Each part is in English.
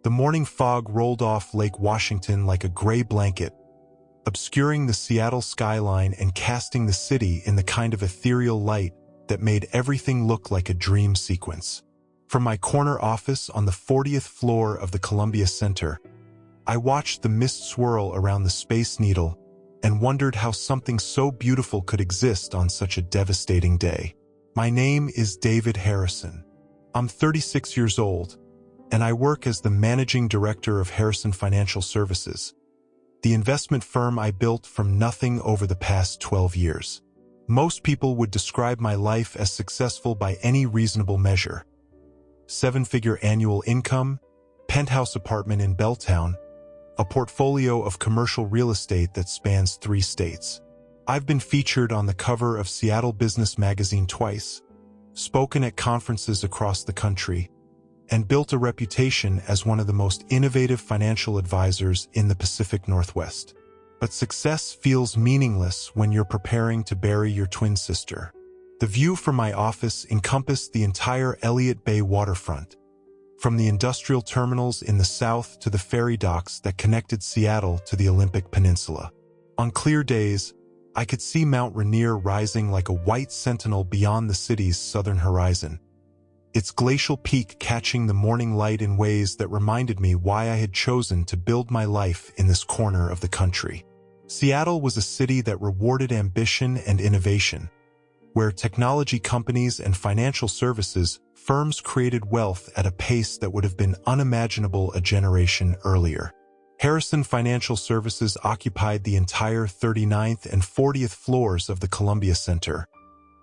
The morning fog rolled off Lake Washington like a gray blanket, obscuring the Seattle skyline and casting the city in the kind of ethereal light that made everything look like a dream sequence. From my corner office on the 40th floor of the Columbia Center, I watched the mist swirl around the Space Needle and wondered how something so beautiful could exist on such a devastating day. My name is David Harrison. I'm 36 years old, and I work as the managing director of Harrison Financial Services, the investment firm I built from nothing over the past 12 years. Most people would describe my life as successful by any reasonable measure. 7-figure annual income, penthouse apartment in Belltown, a portfolio of commercial real estate that spans 3 states. I've been featured on the cover of Seattle Business Magazine twice, spoken at conferences across the country, and built a reputation as one of the most innovative financial advisors in the Pacific Northwest. But success feels meaningless when you're preparing to bury your twin sister. The view from my office encompassed the entire Elliott Bay waterfront, from the industrial terminals in the south to the ferry docks that connected Seattle to the Olympic Peninsula. On clear days, I could see Mount Rainier rising like a white sentinel beyond the city's southern horizon, its glacial peak catching the morning light in ways that reminded me why I had chosen to build my life in this corner of the country. Seattle was a city that rewarded ambition and innovation, where technology companies and financial services firms created wealth at a pace that would have been unimaginable a generation earlier. Harrison Financial Services occupied the entire 39th and 40th floors of the Columbia Center,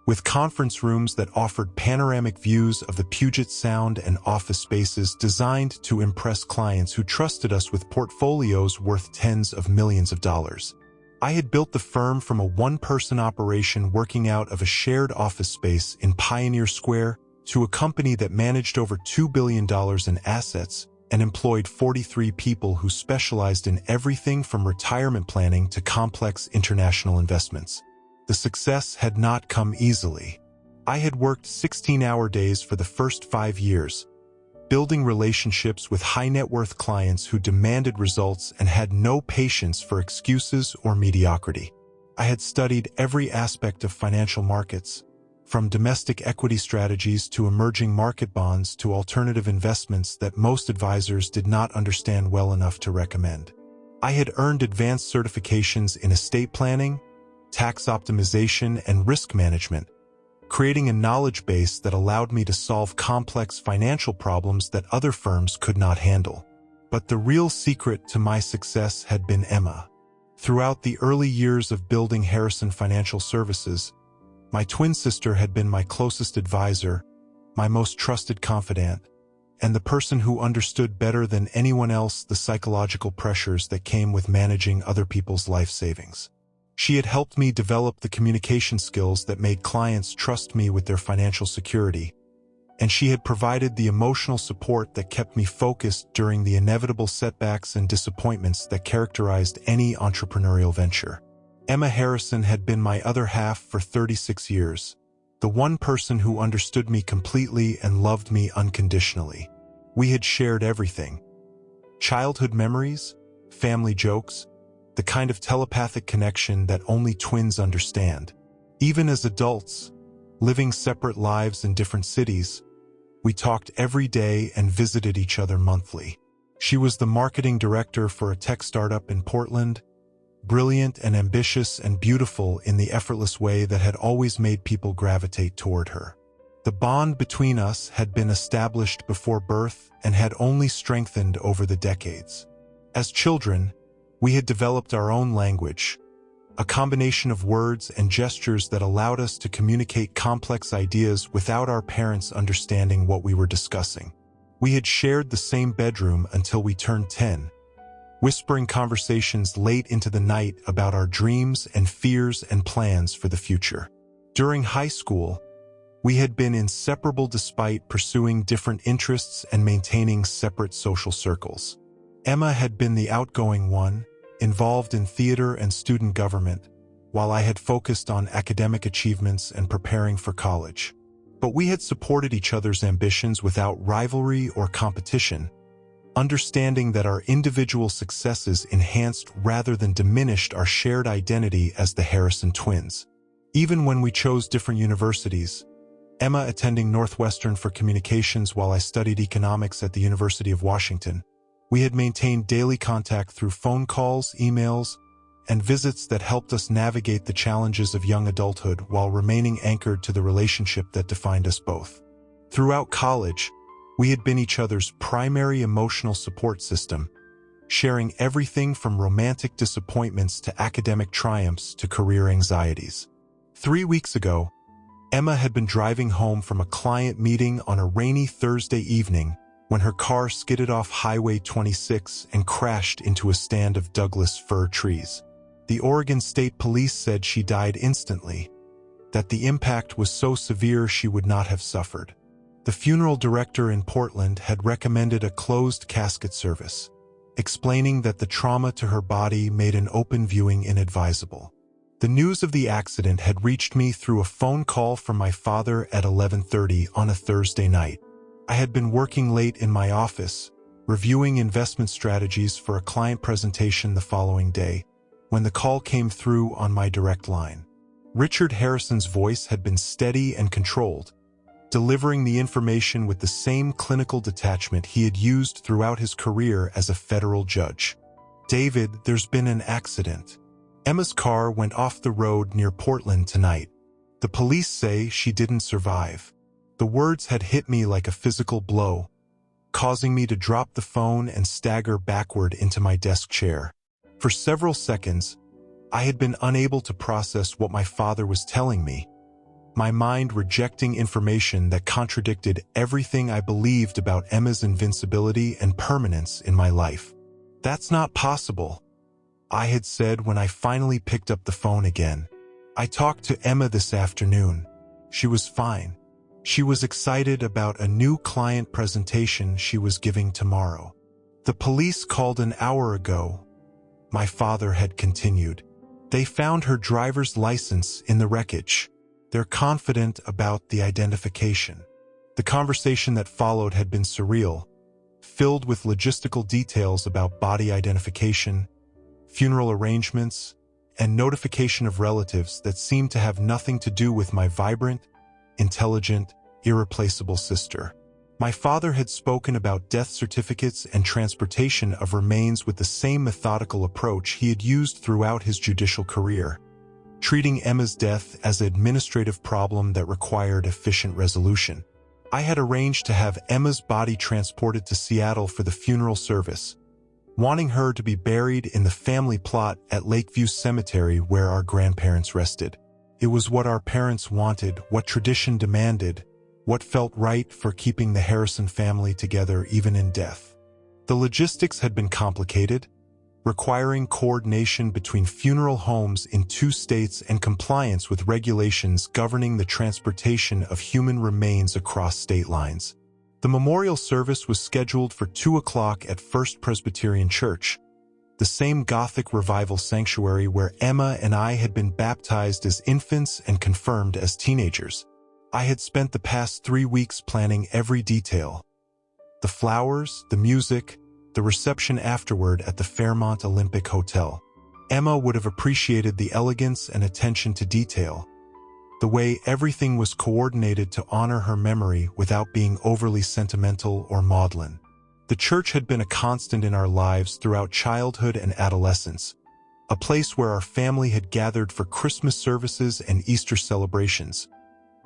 with conference rooms that offered panoramic views of the Puget Sound and office spaces designed to impress clients who trusted us with portfolios worth tens of millions of dollars. I had built the firm from a one-person operation working out of a shared office space in Pioneer Square to a company that managed over $2 billion in assets and employed 43 people who specialized in everything from retirement planning to complex international investments. The success had not come easily. I had worked 16-hour days for the first 5 years, building relationships with high-net-worth clients who demanded results and had no patience for excuses or mediocrity. I had studied every aspect of financial markets, from domestic equity strategies to emerging market bonds to alternative investments that most advisors did not understand well enough to recommend. I had earned advanced certifications in estate planning, tax optimization, and risk management, creating a knowledge base that allowed me to solve complex financial problems that other firms could not handle. But the real secret to my success had been Emma. Throughout the early years of building Harrison Financial Services, my twin sister had been my closest advisor, my most trusted confidant, and the person who understood better than anyone else the psychological pressures that came with managing other people's life savings. She had helped me develop the communication skills that made clients trust me with their financial security, and she had provided the emotional support that kept me focused during the inevitable setbacks and disappointments that characterized any entrepreneurial venture. Emma Harrison had been my other half for 36 years, the one person who understood me completely and loved me unconditionally. We had shared everything: childhood memories, family jokes, the kind of telepathic connection that only twins understand. Even as adults, living separate lives in different cities, we talked every day and visited each other monthly. She was the marketing director for a tech startup in Portland, brilliant and ambitious and beautiful in the effortless way that had always made people gravitate toward her. The bond between us had been established before birth and had only strengthened over the decades. As children, we had developed our own language, a combination of words and gestures that allowed us to communicate complex ideas without our parents understanding what we were discussing. We had shared the same bedroom until we turned 10, whispering conversations late into the night about our dreams and fears and plans for the future. During high school, we had been inseparable despite pursuing different interests and maintaining separate social circles. Emma had been the outgoing one, involved in theater and student government, while I had focused on academic achievements and preparing for college. But we had supported each other's ambitions without rivalry or competition, understanding that our individual successes enhanced rather than diminished our shared identity as the Harrison twins. Even when we chose different universities, Emma attending Northwestern for communications while I studied economics at the University of Washington, we had maintained daily contact through phone calls, emails, and visits that helped us navigate the challenges of young adulthood while remaining anchored to the relationship that defined us both. Throughout college, we had been each other's primary emotional support system, sharing everything from romantic disappointments to academic triumphs to career anxieties. 3 weeks ago, Emma had been driving home from a client meeting on a rainy Thursday evening when her car skidded off Highway 26 and crashed into a stand of Douglas fir trees. The Oregon State Police said she died instantly, that the impact was so severe she would not have suffered. The funeral director in Portland had recommended a closed casket service, explaining that the trauma to her body made an open viewing inadvisable. The news of the accident had reached me through a phone call from my father at 11:30 on a Thursday night. I had been working late in my office, reviewing investment strategies for a client presentation the following day, when the call came through on my direct line. Richard Harrison's voice had been steady and controlled, delivering the information with the same clinical detachment he had used throughout his career as a federal judge. "David, there's been an accident. Emma's car went off the road near Portland tonight. The police say she didn't survive." The words had hit me like a physical blow, causing me to drop the phone and stagger backward into my desk chair. For several seconds, I had been unable to process what my father was telling me, my mind rejecting information that contradicted everything I believed about Emma's invincibility and permanence in my life. "That's not possible," I had said when I finally picked up the phone again. "I talked to Emma this afternoon. She was fine. She was excited about a new client presentation she was giving tomorrow." "The police called an hour ago," my father had continued. "They found her driver's license in the wreckage. They're confident about the identification." The conversation that followed had been surreal, filled with logistical details about body identification, funeral arrangements, and notification of relatives that seemed to have nothing to do with my vibrant, intelligent, irreplaceable sister. My father had spoken about death certificates and transportation of remains with the same methodical approach he had used throughout his judicial career, treating Emma's death as an administrative problem that required efficient resolution. I had arranged to have Emma's body transported to Seattle for the funeral service, wanting her to be buried in the family plot at Lakeview Cemetery where our grandparents rested. It was what our parents wanted, what tradition demanded, what felt right for keeping the Harrison family together even in death. The logistics had been complicated, requiring coordination between funeral homes in 2 states and compliance with regulations governing the transportation of human remains across state lines. The memorial service was scheduled for 2 o'clock at First Presbyterian Church, the same Gothic revival sanctuary where Emma and I had been baptized as infants and confirmed as teenagers. I had spent the past 3 weeks planning every detail: the flowers, the music, the reception afterward at the Fairmont Olympic Hotel. Emma would have appreciated the elegance and attention to detail, the way everything was coordinated to honor her memory without being overly sentimental or maudlin. The church had been a constant in our lives throughout childhood and adolescence, a place where our family had gathered for Christmas services and Easter celebrations,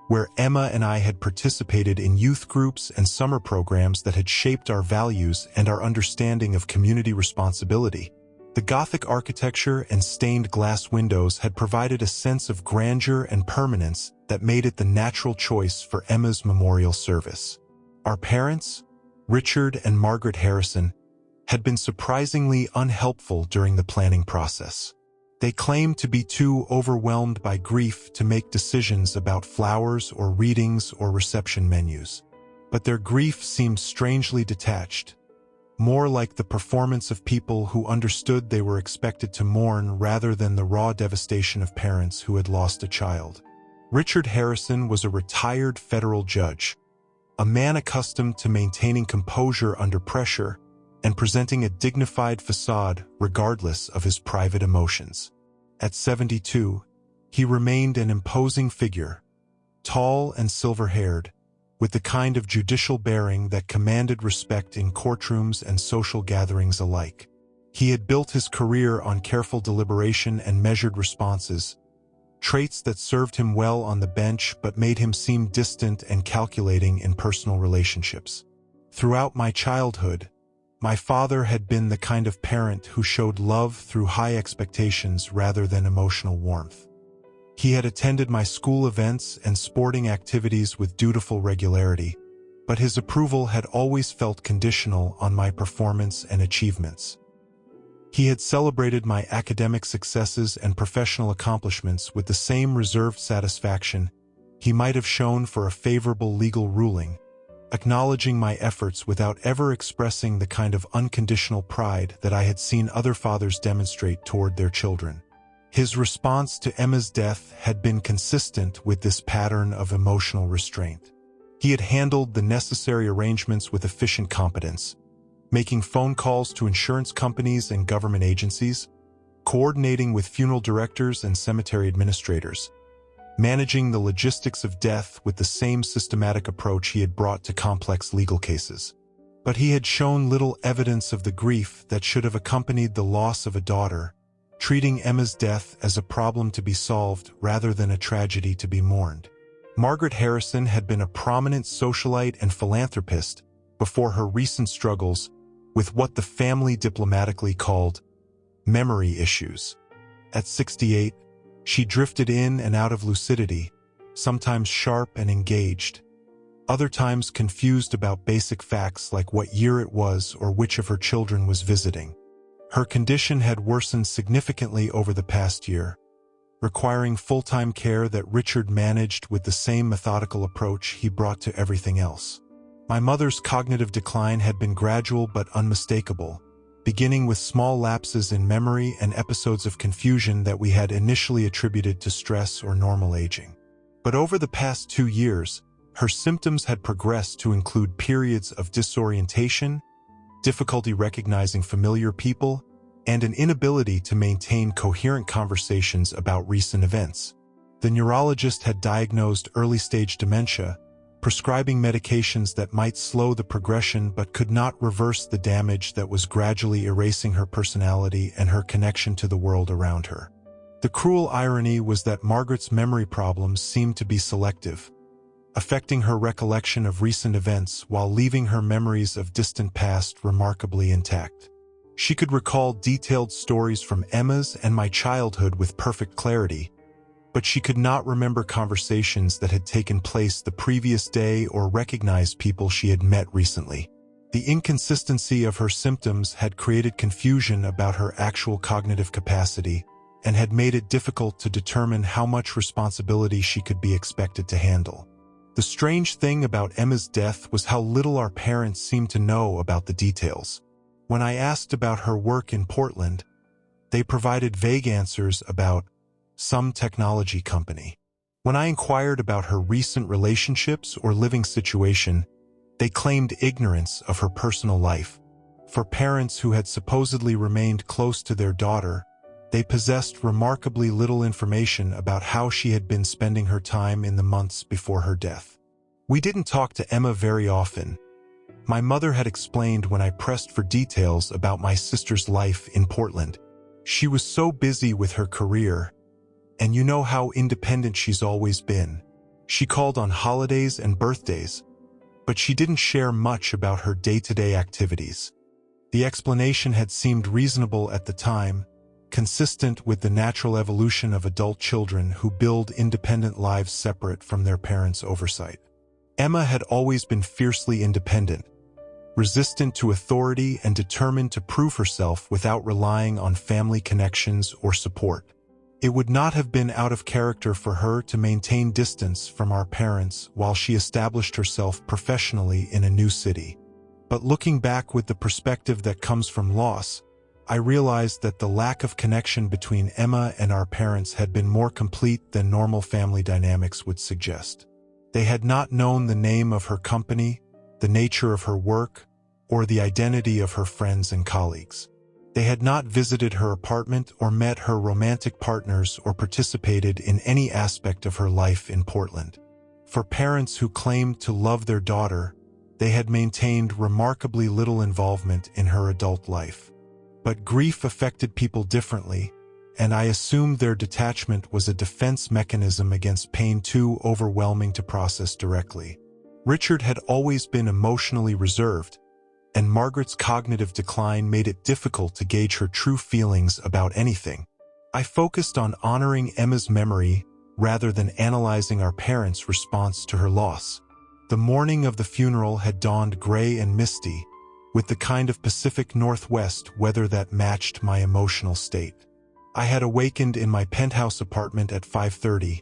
where Emma and I had participated in youth groups and summer programs that had shaped our values and our understanding of community responsibility. The Gothic architecture and stained glass windows had provided a sense of grandeur and permanence that made it the natural choice for Emma's memorial service. Our parents, Richard and Margaret Harrison, had been surprisingly unhelpful during the planning process. They claimed to be too overwhelmed by grief to make decisions about flowers or readings or reception menus. But their grief seemed strangely detached, more like the performance of people who understood they were expected to mourn rather than the raw devastation of parents who had lost a child. Richard Harrison was a retired federal judge, a man accustomed to maintaining composure under pressure and presenting a dignified facade regardless of his private emotions. At 72, he remained an imposing figure, tall and silver-haired, with the kind of judicial bearing that commanded respect in courtrooms and social gatherings alike. He had built his career on careful deliberation and measured responses, traits that served him well on the bench but made him seem distant and calculating in personal relationships. Throughout my childhood, my father had been the kind of parent who showed love through high expectations rather than emotional warmth. He had attended my school events and sporting activities with dutiful regularity, but his approval had always felt conditional on my performance and achievements. He had celebrated my academic successes and professional accomplishments with the same reserved satisfaction he might have shown for a favorable legal ruling, acknowledging my efforts without ever expressing the kind of unconditional pride that I had seen other fathers demonstrate toward their children. His response to Emma's death had been consistent with this pattern of emotional restraint. He had handled the necessary arrangements with efficient competence, making phone calls to insurance companies and government agencies, coordinating with funeral directors and cemetery administrators, managing the logistics of death with the same systematic approach he had brought to complex legal cases. But he had shown little evidence of the grief that should have accompanied the loss of a daughter, treating Emma's death as a problem to be solved rather than a tragedy to be mourned. Margaret Harrison had been a prominent socialite and philanthropist before her recent struggles with what the family diplomatically called memory issues. At 68, she drifted in and out of lucidity, sometimes sharp and engaged, other times confused about basic facts like what year it was or which of her children was visiting. Her condition had worsened significantly over the past year, requiring full-time care that Richard managed with the same methodical approach he brought to everything else. My mother's cognitive decline had been gradual but unmistakable, beginning with small lapses in memory and episodes of confusion that we had initially attributed to stress or normal aging. But over the past 2 years, her symptoms had progressed to include periods of disorientation, difficulty recognizing familiar people, and an inability to maintain coherent conversations about recent events. The neurologist had diagnosed early-stage dementia, prescribing medications that might slow the progression but could not reverse the damage that was gradually erasing her personality and her connection to the world around her. The cruel irony was that Margaret's memory problems seemed to be selective, affecting her recollection of recent events while leaving her memories of distant past remarkably intact. She could recall detailed stories from Emma's and my childhood with perfect clarity, but she could not remember conversations that had taken place the previous day or recognize people she had met recently. The inconsistency of her symptoms had created confusion about her actual cognitive capacity and had made it difficult to determine how much responsibility she could be expected to handle. The strange thing about Emma's death was how little our parents seemed to know about the details. When I asked about her work in Portland, they provided vague answers about some technology company. When I inquired about her recent relationships or living situation, they claimed ignorance of her personal life. For parents who had supposedly remained close to their daughter, they possessed remarkably little information about how she had been spending her time in the months before her death. We didn't talk to Emma very often. My mother had explained when I pressed for details about my sister's life in Portland. She was so busy with her career, and you know how independent she's always been. She called on holidays and birthdays, but she didn't share much about her day-to-day activities. The explanation had seemed reasonable at the time, consistent with the natural evolution of adult children who build independent lives separate from their parents' oversight. Emma had always been fiercely independent, resistant to authority and determined to prove herself without relying on family connections or support. It would not have been out of character for her to maintain distance from our parents while she established herself professionally in a new city. But looking back with the perspective that comes from loss, I realized that the lack of connection between Emma and our parents had been more complete than normal family dynamics would suggest. They had not known the name of her company, the nature of her work, or the identity of her friends and colleagues. They had not visited her apartment or met her romantic partners or participated in any aspect of her life in Portland. For parents who claimed to love their daughter, they had maintained remarkably little involvement in her adult life. But grief affected people differently, and I assumed their detachment was a defense mechanism against pain too overwhelming to process directly. Richard had always been emotionally reserved, and Margaret's cognitive decline made it difficult to gauge her true feelings about anything. I focused on honoring Emma's memory rather than analyzing our parents' response to her loss. The morning of the funeral had dawned gray and misty, with the kind of Pacific Northwest weather that matched my emotional state. I had awakened in my penthouse apartment at 5:30,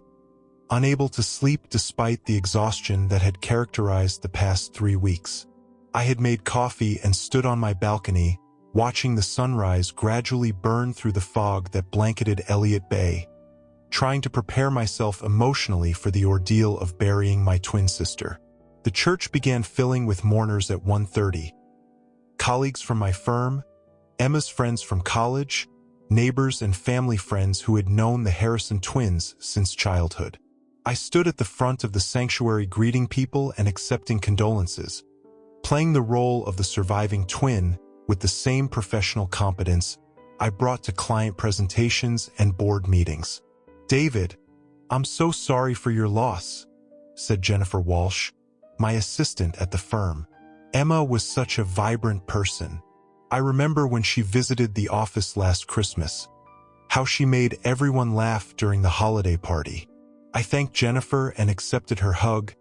unable to sleep despite the exhaustion that had characterized the past 3 weeks. I had made coffee and stood on my balcony, watching the sunrise gradually burn through the fog that blanketed Elliott Bay, trying to prepare myself emotionally for the ordeal of burying my twin sister. The church began filling with mourners at 1:30. Colleagues from my firm, Emma's friends from college, neighbors and family friends who had known the Harrison twins since childhood. I stood at the front of the sanctuary greeting people and accepting condolences, playing the role of the surviving twin with the same professional competence I brought to client presentations and board meetings. "David, I'm so sorry for your loss," said Jennifer Walsh, my assistant at the firm. "Emma was such a vibrant person. I remember when she visited the office last Christmas, how she made everyone laugh during the holiday party." I thanked Jennifer and accepted her hug,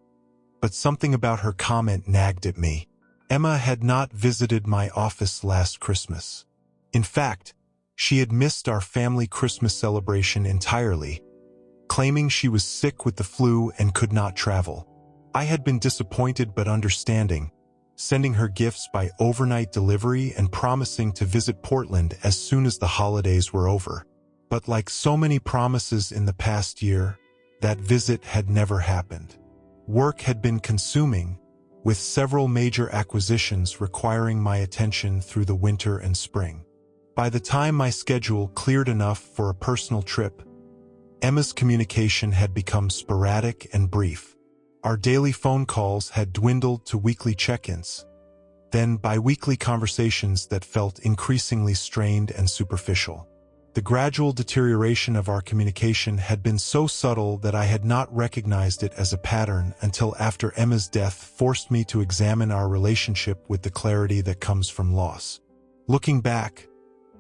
but something about her comment nagged at me. Emma had not visited my office last Christmas. In fact, she had missed our family Christmas celebration entirely, claiming she was sick with the flu and could not travel. I had been disappointed but understanding, sending her gifts by overnight delivery and promising to visit Portland as soon as the holidays were over. But like so many promises in the past year, that visit had never happened. Work had been consuming, with several major acquisitions requiring my attention through the winter and spring. By the time my schedule cleared enough for a personal trip, Emma's communication had become sporadic and brief. Our daily phone calls had dwindled to weekly check-ins, then bi-weekly conversations that felt increasingly strained and superficial. The gradual deterioration of our communication had been so subtle that I had not recognized it as a pattern until after Emma's death forced me to examine our relationship with the clarity that comes from loss. Looking back,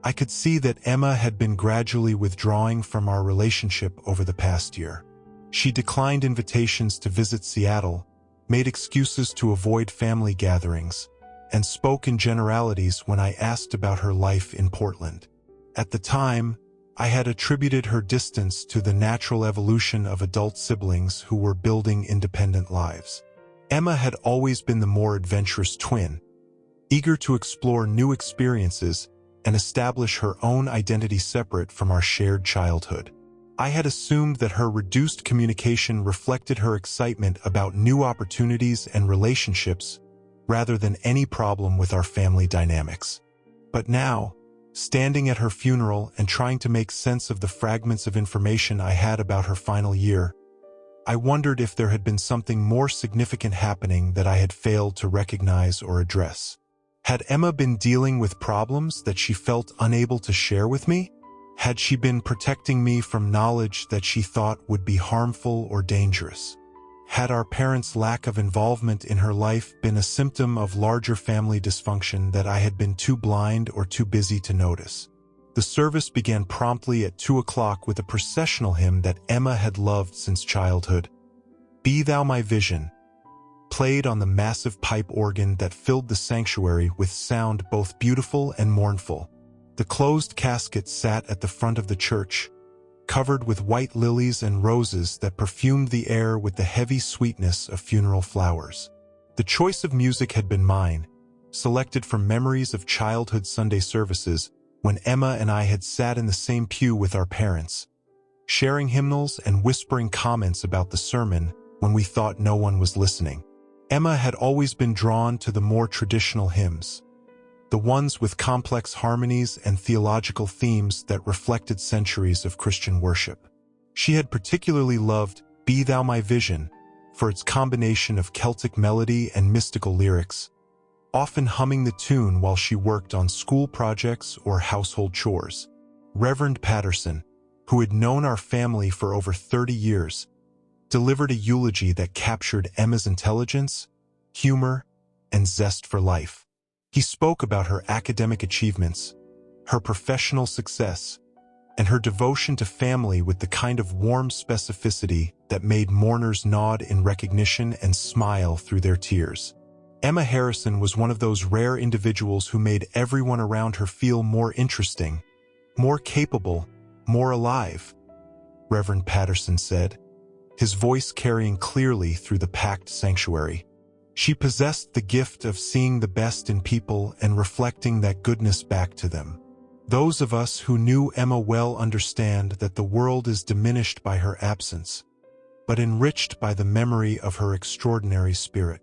I could see that Emma had been gradually withdrawing from our relationship over the past year. She declined invitations to visit Seattle, made excuses to avoid family gatherings, and spoke in generalities when I asked about her life in Portland. At the time, I had attributed her distance to the natural evolution of adult siblings who were building independent lives. Emma had always been the more adventurous twin, eager to explore new experiences and establish her own identity separate from our shared childhood. I had assumed that her reduced communication reflected her excitement about new opportunities and relationships rather than any problem with our family dynamics. But now, standing at her funeral and trying to make sense of the fragments of information I had about her final year, I wondered if there had been something more significant happening that I had failed to recognize or address. Had Emma been dealing with problems that she felt unable to share with me? Had she been protecting me from knowledge that she thought would be harmful or dangerous? Had our parents' lack of involvement in her life been a symptom of larger family dysfunction that I had been too blind or too busy to notice? The service began promptly at 2 o'clock with a processional hymn that Emma had loved since childhood. "Be Thou My Vision," played on the massive pipe organ that filled the sanctuary with sound both beautiful and mournful. The closed casket sat at the front of the church, covered with white lilies and roses that perfumed the air with the heavy sweetness of funeral flowers. The choice of music had been mine, selected from memories of childhood Sunday services when Emma and I had sat in the same pew with our parents, sharing hymnals and whispering comments about the sermon when we thought no one was listening. Emma had always been drawn to the more traditional hymns, the ones with complex harmonies and theological themes that reflected centuries of Christian worship. She had particularly loved Be Thou My Vision for its combination of Celtic melody and mystical lyrics, often humming the tune while she worked on school projects or household chores. Reverend Patterson, who had known our family for over 30 years, delivered a eulogy that captured Emma's intelligence, humor, and zest for life. He spoke about her academic achievements, her professional success, and her devotion to family with the kind of warm specificity that made mourners nod in recognition and smile through their tears. Emma Harrison was one of those rare individuals who made everyone around her feel more interesting, more capable, more alive, Reverend Patterson said, his voice carrying clearly through the packed sanctuary. She possessed the gift of seeing the best in people and reflecting that goodness back to them. Those of us who knew Emma well understand that the world is diminished by her absence, but enriched by the memory of her extraordinary spirit.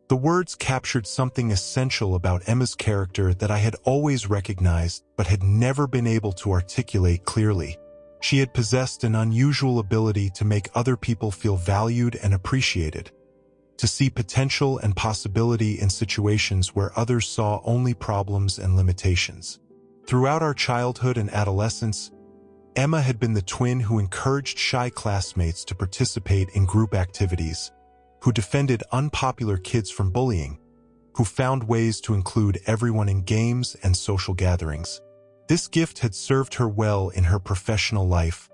The words captured something essential about Emma's character that I had always recognized but had never been able to articulate clearly. She had possessed an unusual ability to make other people feel valued and appreciated, to see potential and possibility in situations where others saw only problems and limitations. Throughout our childhood and adolescence, Emma had been the twin who encouraged shy classmates to participate in group activities, who defended unpopular kids from bullying, who found ways to include everyone in games and social gatherings. This gift had served her well in her professional life,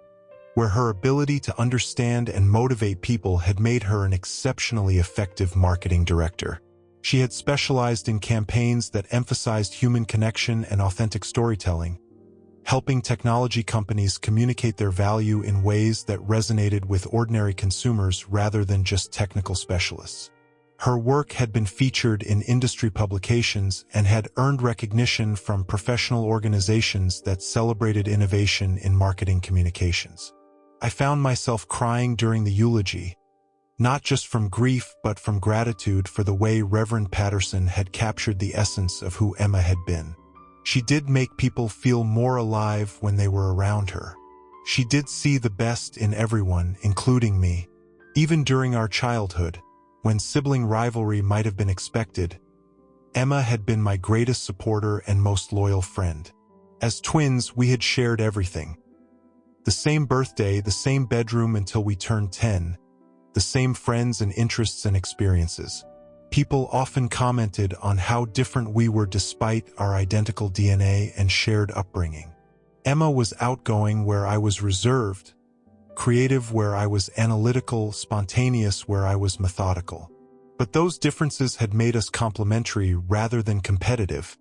where her ability to understand and motivate people had made her an exceptionally effective marketing director. She had specialized in campaigns that emphasized human connection and authentic storytelling, helping technology companies communicate their value in ways that resonated with ordinary consumers rather than just technical specialists. Her work had been featured in industry publications and had earned recognition from professional organizations that celebrated innovation in marketing communications. I found myself crying during the eulogy, not just from grief but from gratitude for the way Reverend Patterson had captured the essence of who Emma had been. She did make people feel more alive when they were around her. She did see the best in everyone, including me. Even during our childhood, when sibling rivalry might have been expected, Emma had been my greatest supporter and most loyal friend. As twins, we had shared everything. The same birthday, the same bedroom until we turned 10, the same friends and interests and experiences. People often commented on how different we were despite our identical DNA and shared upbringing. Emma was outgoing where I was reserved, creative where I was analytical, spontaneous where I was methodical. But those differences had made us complementary rather than competitive,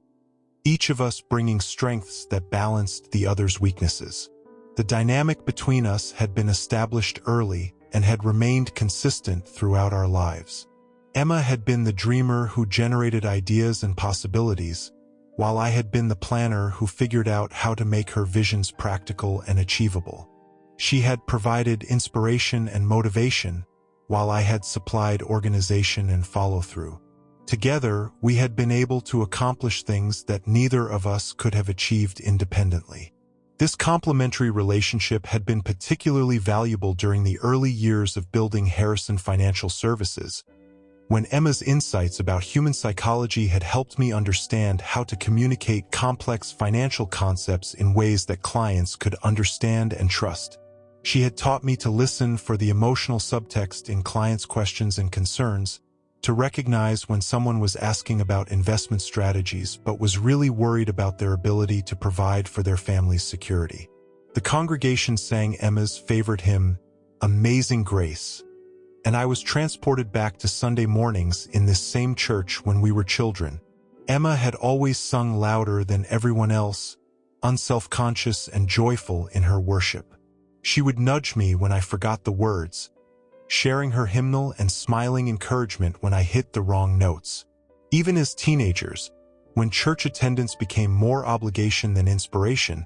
each of us bringing strengths that balanced the other's weaknesses. The dynamic between us had been established early and had remained consistent throughout our lives. Emma had been the dreamer who generated ideas and possibilities, while I had been the planner who figured out how to make her visions practical and achievable. She had provided inspiration and motivation, while I had supplied organization and follow-through. Together, we had been able to accomplish things that neither of us could have achieved independently. This complementary relationship had been particularly valuable during the early years of building Harrison Financial Services, when Emma's insights about human psychology had helped me understand how to communicate complex financial concepts in ways that clients could understand and trust. She had taught me to listen for the emotional subtext in clients' questions and concerns, to recognize when someone was asking about investment strategies but was really worried about their ability to provide for their family's security. The congregation sang Emma's favorite hymn, Amazing Grace, and I was transported back to Sunday mornings in this same church when we were children. Emma had always sung louder than everyone else, unself-conscious and joyful in her worship. She would nudge me when I forgot the words, sharing her hymnal and smiling encouragement when I hit the wrong notes. Even as teenagers, when church attendance became more obligation than inspiration,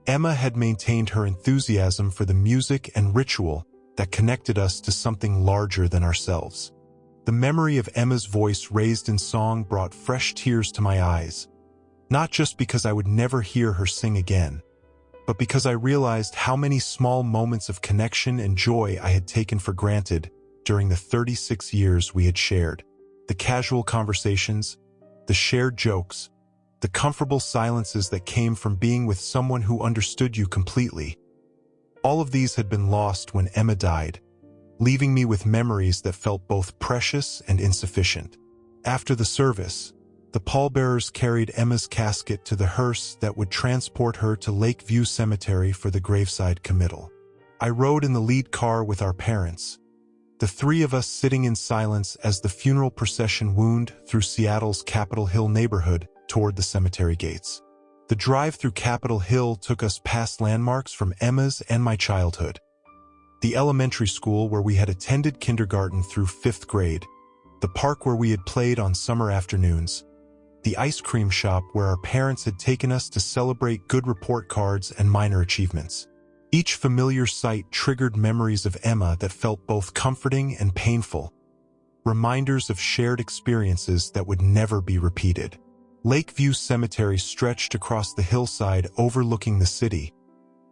Emma had maintained her enthusiasm for the music and ritual that connected us to something larger than ourselves. The memory of Emma's voice raised in song brought fresh tears to my eyes, Not just because I would never hear her sing again, but because I realized how many small moments of connection and joy I had taken for granted during the 36 years we had shared. The casual conversations, the shared jokes, the comfortable silences that came from being with someone who understood you completely. All of these had been lost when Emma died, leaving me with memories that felt both precious and insufficient. After the service, the pallbearers carried Emma's casket to the hearse that would transport her to Lakeview Cemetery for the graveside committal. I rode in the lead car with our parents, the three of us sitting in silence as the funeral procession wound through Seattle's Capitol Hill neighborhood toward the cemetery gates. The drive through Capitol Hill took us past landmarks from Emma's and my childhood. The elementary school where we had attended kindergarten through 5th grade, the park where we had played on summer afternoons, the ice cream shop where our parents had taken us to celebrate good report cards and minor achievements. Each familiar sight triggered memories of Emma that felt both comforting and painful, reminders of shared experiences that would never be repeated. Lakeview Cemetery stretched across the hillside overlooking the city,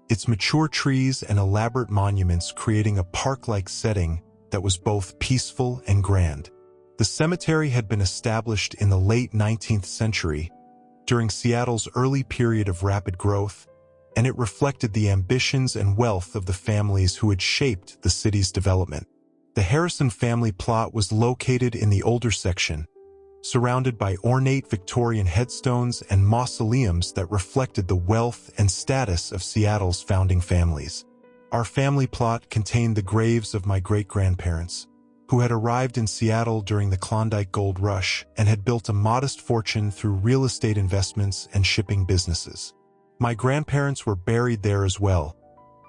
its mature trees and elaborate monuments creating a park-like setting that was both peaceful and grand. The cemetery had been established in the late 19th century, during Seattle's early period of rapid growth, and it reflected the ambitions and wealth of the families who had shaped the city's development. The Harrison family plot was located in the older section, surrounded by ornate Victorian headstones and mausoleums that reflected the wealth and status of Seattle's founding families. Our family plot contained the graves of my great-grandparents, who had arrived in Seattle during the Klondike Gold Rush and had built a modest fortune through real estate investments and shipping businesses. My grandparents were buried there as well,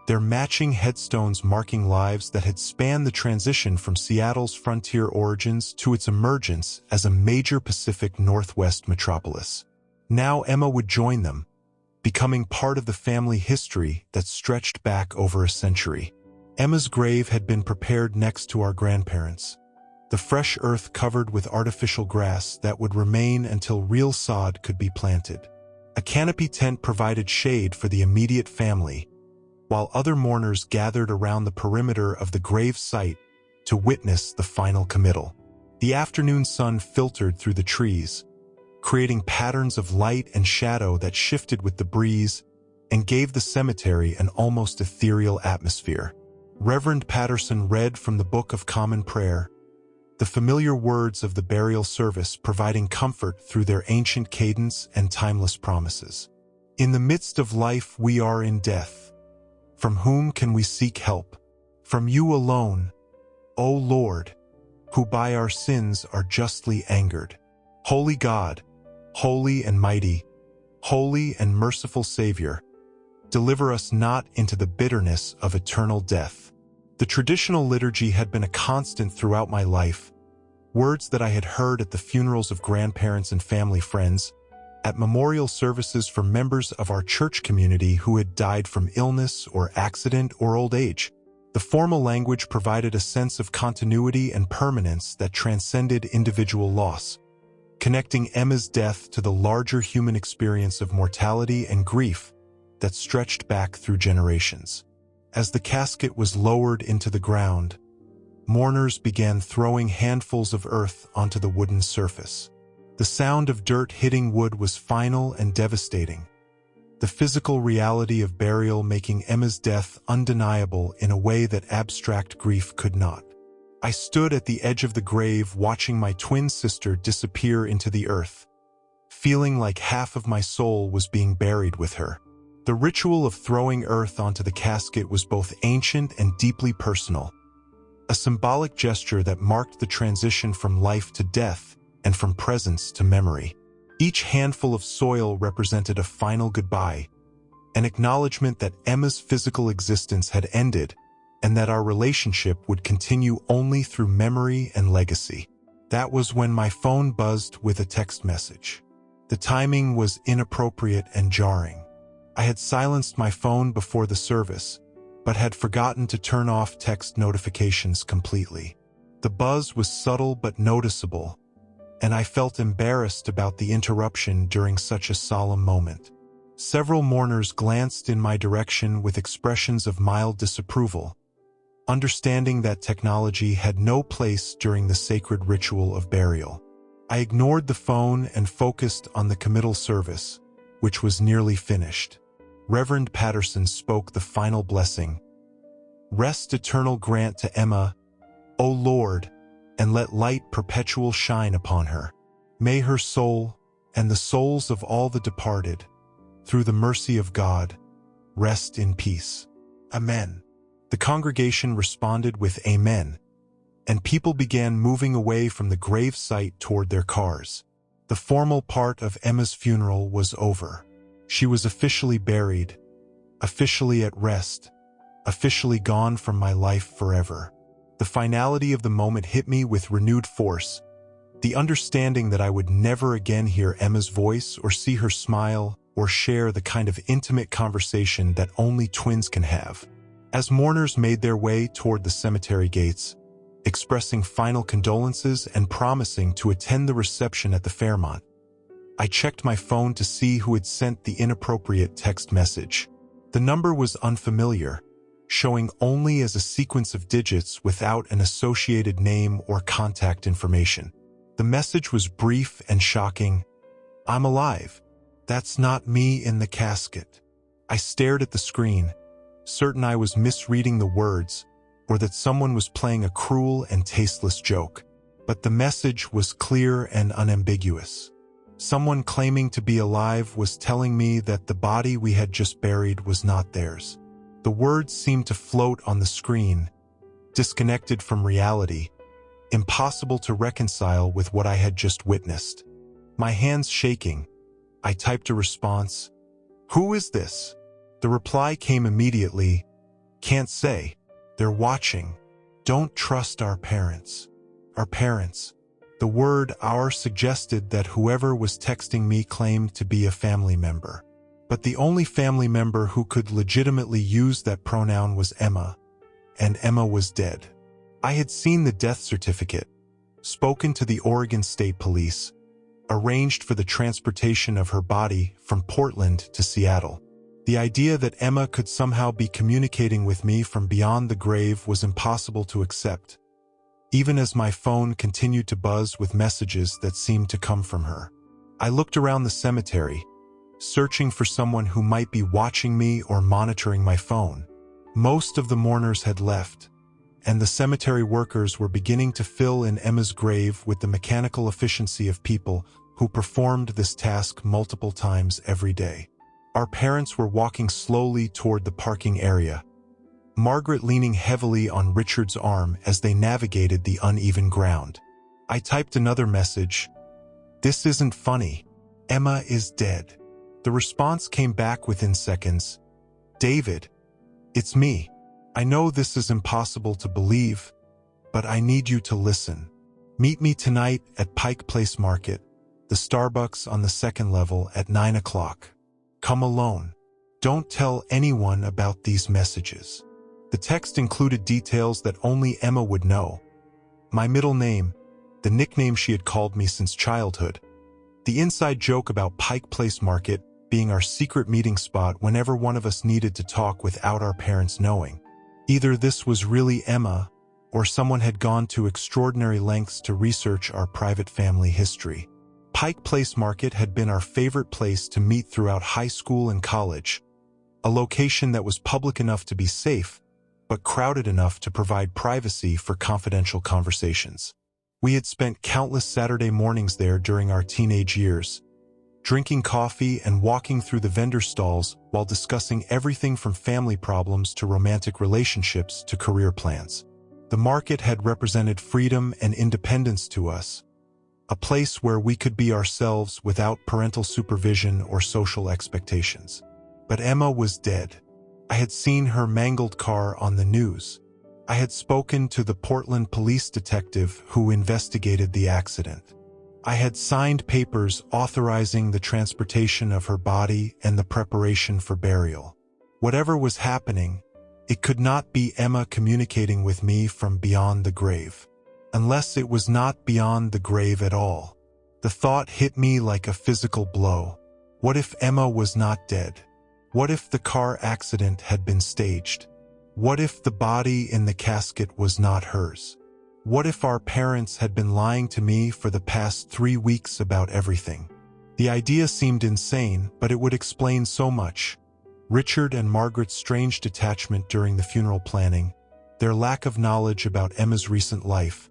their matching headstones marking lives that had spanned the transition from Seattle's frontier origins to its emergence as a major Pacific Northwest metropolis. Now Emma would join them, becoming part of the family history that stretched back over a century. Emma's grave had been prepared next to our grandparents', the fresh earth covered with artificial grass that would remain until real sod could be planted. A canopy tent provided shade for the immediate family, while other mourners gathered around the perimeter of the grave site to witness the final committal. The afternoon sun filtered through the trees, creating patterns of light and shadow that shifted with the breeze and gave the cemetery an almost ethereal atmosphere. Reverend Patterson read from the Book of Common Prayer, the familiar words of the burial service providing comfort through their ancient cadence and timeless promises. In the midst of life we are in death. From whom can we seek help? From you alone, O Lord, who by our sins are justly angered. Holy God, holy and mighty, holy and merciful Savior, deliver us not into the bitterness of eternal death. The traditional liturgy had been a constant throughout my life, words that I had heard at the funerals of grandparents and family friends, at memorial services for members of our church community who had died from illness or accident or old age. The formal language provided a sense of continuity and permanence that transcended individual loss, connecting Emma's death to the larger human experience of mortality and grief that stretched back through generations. As the casket was lowered into the ground, mourners began throwing handfuls of earth onto the wooden surface. The sound of dirt hitting wood was final and devastating, the physical reality of burial making Emma's death undeniable in a way that abstract grief could not. I stood at the edge of the grave watching my twin sister disappear into the earth, feeling like half of my soul was being buried with her. The ritual of throwing earth onto the casket was both ancient and deeply personal, a symbolic gesture that marked the transition from life to death and from presence to memory. Each handful of soil represented a final goodbye, an acknowledgement that Emma's physical existence had ended and that our relationship would continue only through memory and legacy. That was when my phone buzzed with a text message. The timing was inappropriate and jarring. I had silenced my phone before the service, but had forgotten to turn off text notifications completely. The buzz was subtle but noticeable, and I felt embarrassed about the interruption during such a solemn moment. Several mourners glanced in my direction with expressions of mild disapproval, understanding that technology had no place during the sacred ritual of burial. I ignored the phone and focused on the committal service, which was nearly finished. Reverend Patterson spoke the final blessing. "Rest eternal grant to Emma, O Lord, and let light perpetual shine upon her. May her soul, and the souls of all the departed, through the mercy of God, rest in peace. Amen." The congregation responded with Amen, and people began moving away from the grave site toward their cars. The formal part of Emma's funeral was over. She was officially buried, officially at rest, officially gone from my life forever. The finality of the moment hit me with renewed force, the understanding that I would never again hear Emma's voice or see her smile or share the kind of intimate conversation that only twins can have. As mourners made their way toward the cemetery gates, expressing final condolences and promising to attend the reception at the Fairmont, I checked my phone to see who had sent the inappropriate text message. The number was unfamiliar, showing only as a sequence of digits without an associated name or contact information. The message was brief and shocking. "I'm alive. That's not me in the casket." I stared at the screen, certain I was misreading the words, or that someone was playing a cruel and tasteless joke. But the message was clear and unambiguous. Someone claiming to be alive was telling me that the body we had just buried was not theirs. The words seemed to float on the screen, disconnected from reality, impossible to reconcile with what I had just witnessed. My hands shaking, I typed a response. "Who is this?" The reply came immediately. "Can't say. They're watching. Don't trust our parents." Our parents. The word "our" suggested that whoever was texting me claimed to be a family member. But the only family member who could legitimately use that pronoun was Emma, and Emma was dead. I had seen the death certificate, spoken to the Oregon State Police, arranged for the transportation of her body from Portland to Seattle. The idea that Emma could somehow be communicating with me from beyond the grave was impossible to accept, even as my phone continued to buzz with messages that seemed to come from her. I looked around the cemetery, searching for someone who might be watching me or monitoring my phone. Most of the mourners had left, and the cemetery workers were beginning to fill in Emma's grave with the mechanical efficiency of people who performed this task multiple times every day. Our parents were walking slowly toward the parking area, Margaret leaning heavily on Richard's arm as they navigated the uneven ground. I typed another message. "This isn't funny. Emma is dead." The response came back within seconds. "David, it's me. I know this is impossible to believe, but I need you to listen. Meet me tonight at Pike Place Market, the Starbucks on the second level at 9 o'clock. Come alone. Don't tell anyone about these messages." The text included details that only Emma would know. My middle name, the nickname she had called me since childhood, the inside joke about Pike Place Market being our secret meeting spot whenever one of us needed to talk without our parents knowing. Either this was really Emma, or someone had gone to extraordinary lengths to research our private family history. Pike Place Market had been our favorite place to meet throughout high school and college, a location that was public enough to be safe, but crowded enough to provide privacy for confidential conversations. We had spent countless Saturday mornings there during our teenage years, drinking coffee and walking through the vendor stalls while discussing everything from family problems to romantic relationships to career plans. The market had represented freedom and independence to us, a place where we could be ourselves without parental supervision or social expectations. But Emma was dead. I had seen her mangled car on the news. I had spoken to the Portland police detective who investigated the accident. I had signed papers authorizing the transportation of her body and the preparation for burial. Whatever was happening, it could not be Emma communicating with me from beyond the grave. Unless it was not beyond the grave at all. The thought hit me like a physical blow. What if Emma was not dead? What if the car accident had been staged? What if the body in the casket was not hers? What if our parents had been lying to me for the past 3 weeks about everything? The idea seemed insane, but it would explain so much. Richard and Margaret's strange detachment during the funeral planning, their lack of knowledge about Emma's recent life,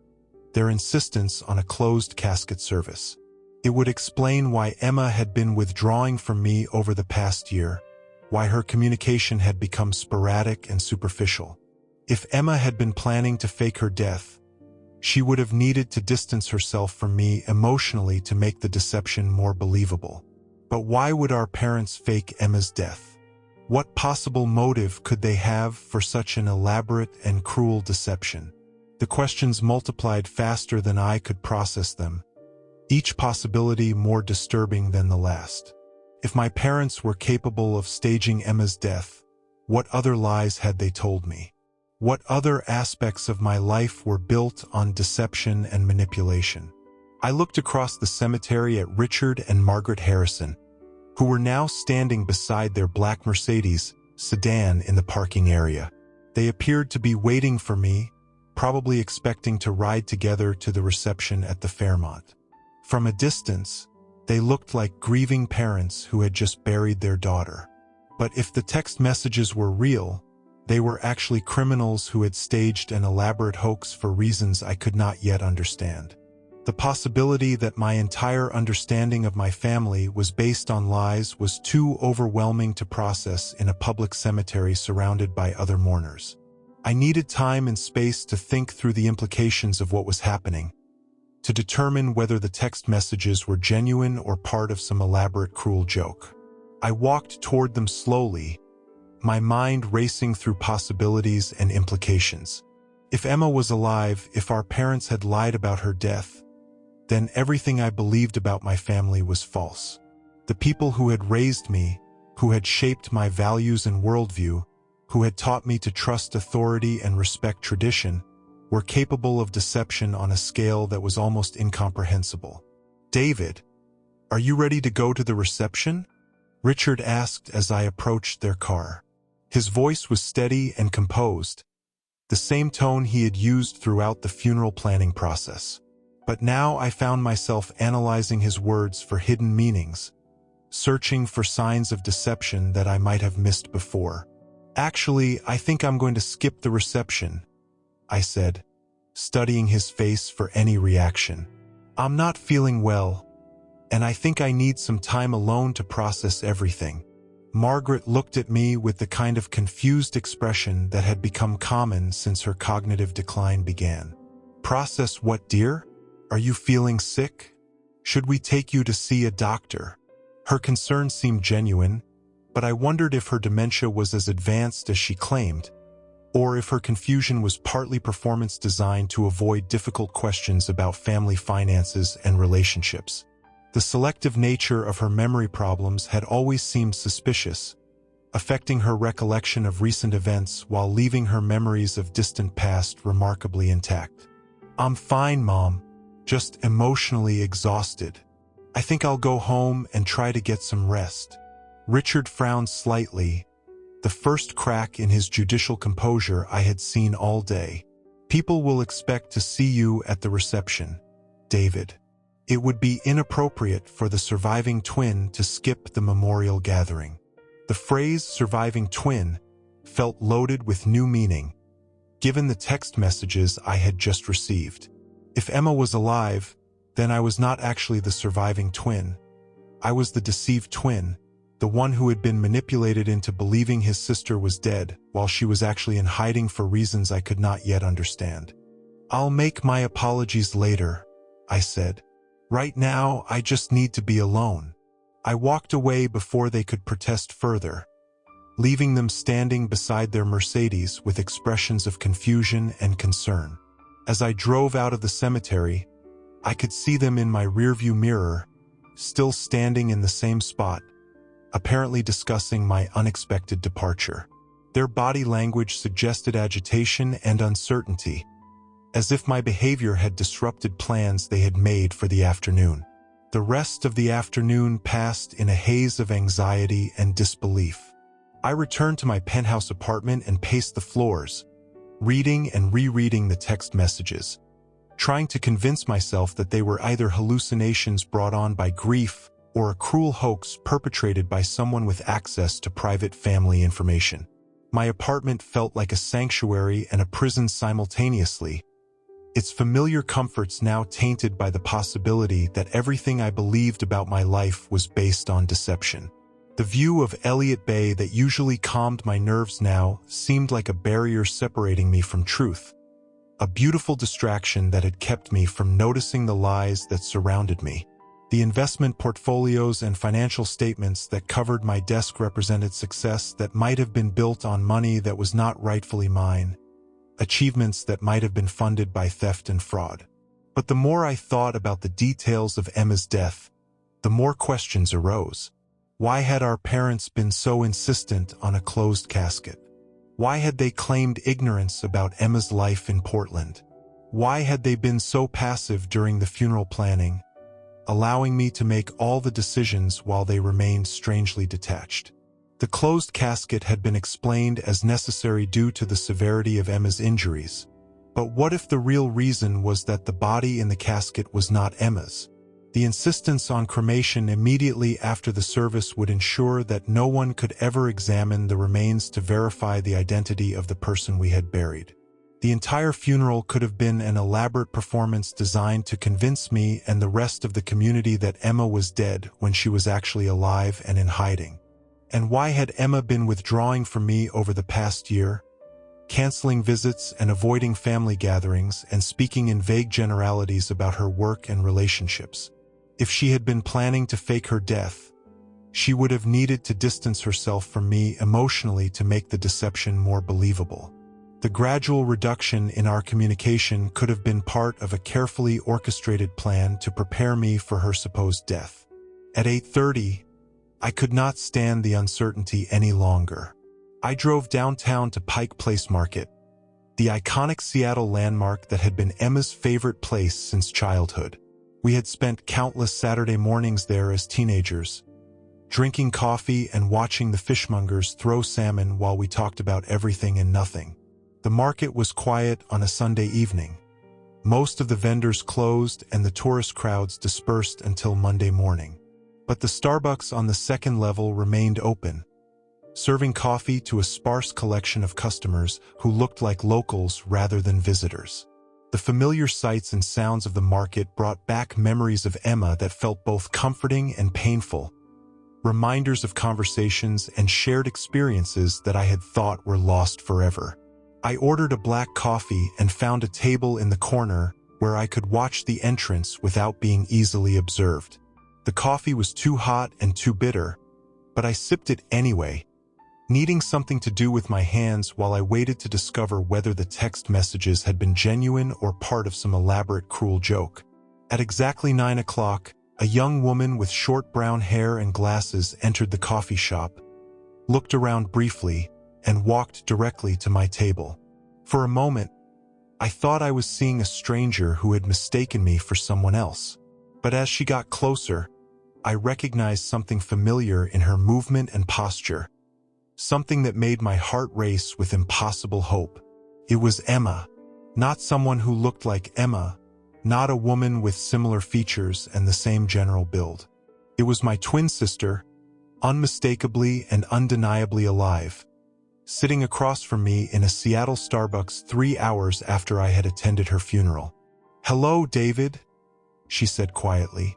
their insistence on a closed casket service. It would explain why Emma had been withdrawing from me over the past year, why her communication had become sporadic and superficial. If Emma had been planning to fake her death, she would have needed to distance herself from me emotionally to make the deception more believable. But why would our parents fake Emma's death? What possible motive could they have for such an elaborate and cruel deception? The questions multiplied faster than I could process them, each possibility more disturbing than the last. If my parents were capable of staging Emma's death, what other lies had they told me? What other aspects of my life were built on deception and manipulation? I looked across the cemetery at Richard and Margaret Harrison, who were now standing beside their black Mercedes sedan in the parking area. They appeared to be waiting for me, probably expecting to ride together to the reception at the Fairmont. From a distance, they looked like grieving parents who had just buried their daughter. But if the text messages were real, they were actually criminals who had staged an elaborate hoax for reasons I could not yet understand. The possibility that my entire understanding of my family was based on lies was too overwhelming to process in a public cemetery surrounded by other mourners. I needed time and space to think through the implications of what was happening, to determine whether the text messages were genuine or part of some elaborate cruel joke. I walked toward them slowly, my mind racing through possibilities and implications. If Emma was alive, if our parents had lied about her death, then everything I believed about my family was false. The people who had raised me, who had shaped my values and worldview, who had taught me to trust authority and respect tradition, were capable of deception on a scale that was almost incomprehensible. "David, are you ready to go to the reception?" Richard asked as I approached their car. His voice was steady and composed, the same tone he had used throughout the funeral planning process. But now I found myself analyzing his words for hidden meanings, searching for signs of deception that I might have missed before. "Actually, I think I'm going to skip the reception," I said, studying his face for any reaction. "I'm not feeling well, and I think I need some time alone to process everything." Margaret looked at me with the kind of confused expression that had become common since her cognitive decline began. "Process what, dear? Are you feeling sick? Should we take you to see a doctor?" Her concern seemed genuine, but I wondered if her dementia was as advanced as she claimed, or if her confusion was partly performance designed to avoid difficult questions about family finances and relationships. The selective nature of her memory problems had always seemed suspicious, affecting her recollection of recent events while leaving her memories of distant past remarkably intact. "I'm fine, Mom, just emotionally exhausted. I think I'll go home and try to get some rest." Richard frowned slightly, the first crack in his judicial composure I had seen all day. "People will expect to see you at the reception, David. It would be inappropriate for the surviving twin to skip the memorial gathering." The phrase "surviving twin" felt loaded with new meaning, given the text messages I had just received. If Emma was alive, then I was not actually the surviving twin. I was the deceived twin, the one who had been manipulated into believing his sister was dead while she was actually in hiding for reasons I could not yet understand. "I'll make my apologies later," I said. "Right now, I just need to be alone." I walked away before they could protest further, leaving them standing beside their Mercedes with expressions of confusion and concern. As I drove out of the cemetery, I could see them in my rearview mirror, still standing in the same spot, apparently discussing my unexpected departure. Their body language suggested agitation and uncertainty, as if my behavior had disrupted plans they had made for the afternoon. The rest of the afternoon passed in a haze of anxiety and disbelief. I returned to my penthouse apartment and paced the floors, reading and rereading the text messages, trying to convince myself that they were either hallucinations brought on by grief or a cruel hoax perpetrated by someone with access to private family information. My apartment felt like a sanctuary and a prison simultaneously, its familiar comforts now tainted by the possibility that everything I believed about my life was based on deception. The view of Elliott Bay that usually calmed my nerves now seemed like a barrier separating me from truth, a beautiful distraction that had kept me from noticing the lies that surrounded me. The investment portfolios and financial statements that covered my desk represented success that might have been built on money that was not rightfully mine, achievements that might have been funded by theft and fraud. But the more I thought about the details of Emma's death, the more questions arose. Why had our parents been so insistent on a closed casket? Why had they claimed ignorance about Emma's life in Portland? Why had they been so passive during the funeral planning, allowing me to make all the decisions while they remained strangely detached? The closed casket had been explained as necessary due to the severity of Emma's injuries. But what if the real reason was that the body in the casket was not Emma's? The insistence on cremation immediately after the service would ensure that no one could ever examine the remains to verify the identity of the person we had buried. The entire funeral could have been an elaborate performance designed to convince me and the rest of the community that Emma was dead when she was actually alive and in hiding. And why had Emma been withdrawing from me over the past year, canceling visits and avoiding family gatherings and speaking in vague generalities about her work and relationships? If she had been planning to fake her death, she would have needed to distance herself from me emotionally to make the deception more believable. The gradual reduction in our communication could have been part of a carefully orchestrated plan to prepare me for her supposed death. At 8:30, I could not stand the uncertainty any longer. I drove downtown to Pike Place Market, the iconic Seattle landmark that had been Emma's favorite place since childhood. We had spent countless Saturday mornings there as teenagers, drinking coffee and watching the fishmongers throw salmon while we talked about everything and nothing. The market was quiet on a Sunday evening. Most of the vendors closed and the tourist crowds dispersed until Monday morning. But the Starbucks on the second level remained open, serving coffee to a sparse collection of customers who looked like locals rather than visitors. The familiar sights and sounds of the market brought back memories of Emma that felt both comforting and painful, reminders of conversations and shared experiences that I had thought were lost forever. I ordered a black coffee and found a table in the corner where I could watch the entrance without being easily observed. The coffee was too hot and too bitter, but I sipped it anyway, needing something to do with my hands while I waited to discover whether the text messages had been genuine or part of some elaborate cruel joke. At exactly 9 o'clock, a young woman with short brown hair and glasses entered the coffee shop, looked around briefly, and walked directly to my table. For a moment, I thought I was seeing a stranger who had mistaken me for someone else. But as she got closer, I recognized something familiar in her movement and posture, something that made my heart race with impossible hope. It was Emma, not someone who looked like Emma, not a woman with similar features and the same general build. It was my twin sister, unmistakably and undeniably alive, sitting across from me in a Seattle Starbucks 3 hours after I had attended her funeral. "Hello, David," she said quietly,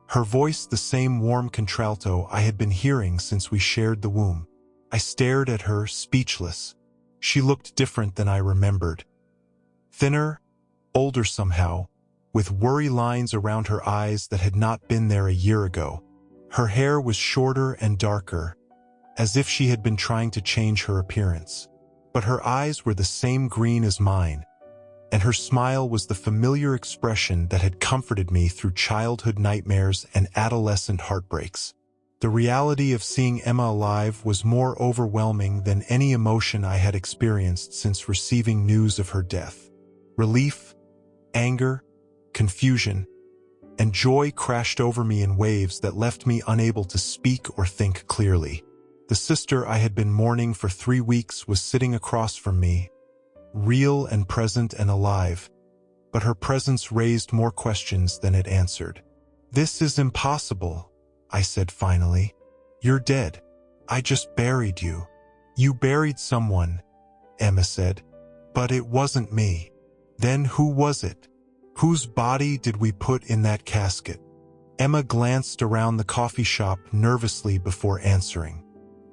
her voice the same warm contralto I had been hearing since we shared the womb. I stared at her, speechless. She looked different than I remembered. Thinner, older somehow, with worry lines around her eyes that had not been there a year ago. Her hair was shorter and darker, as if she had been trying to change her appearance. But her eyes were the same green as mine, and her smile was the familiar expression that had comforted me through childhood nightmares and adolescent heartbreaks. The reality of seeing Emma alive was more overwhelming than any emotion I had experienced since receiving news of her death. Relief, anger, confusion. and joy crashed over me in waves that left me unable to speak or think clearly. The sister I had been mourning for 3 weeks was sitting across from me, real and present and alive, but her presence raised more questions than it answered. "This is impossible," I said finally. "You're dead. I just buried you." "You buried someone," Emma said. "But it wasn't me." "Then who was it? Whose body did we put in that casket?" Emma glanced around the coffee shop nervously before answering.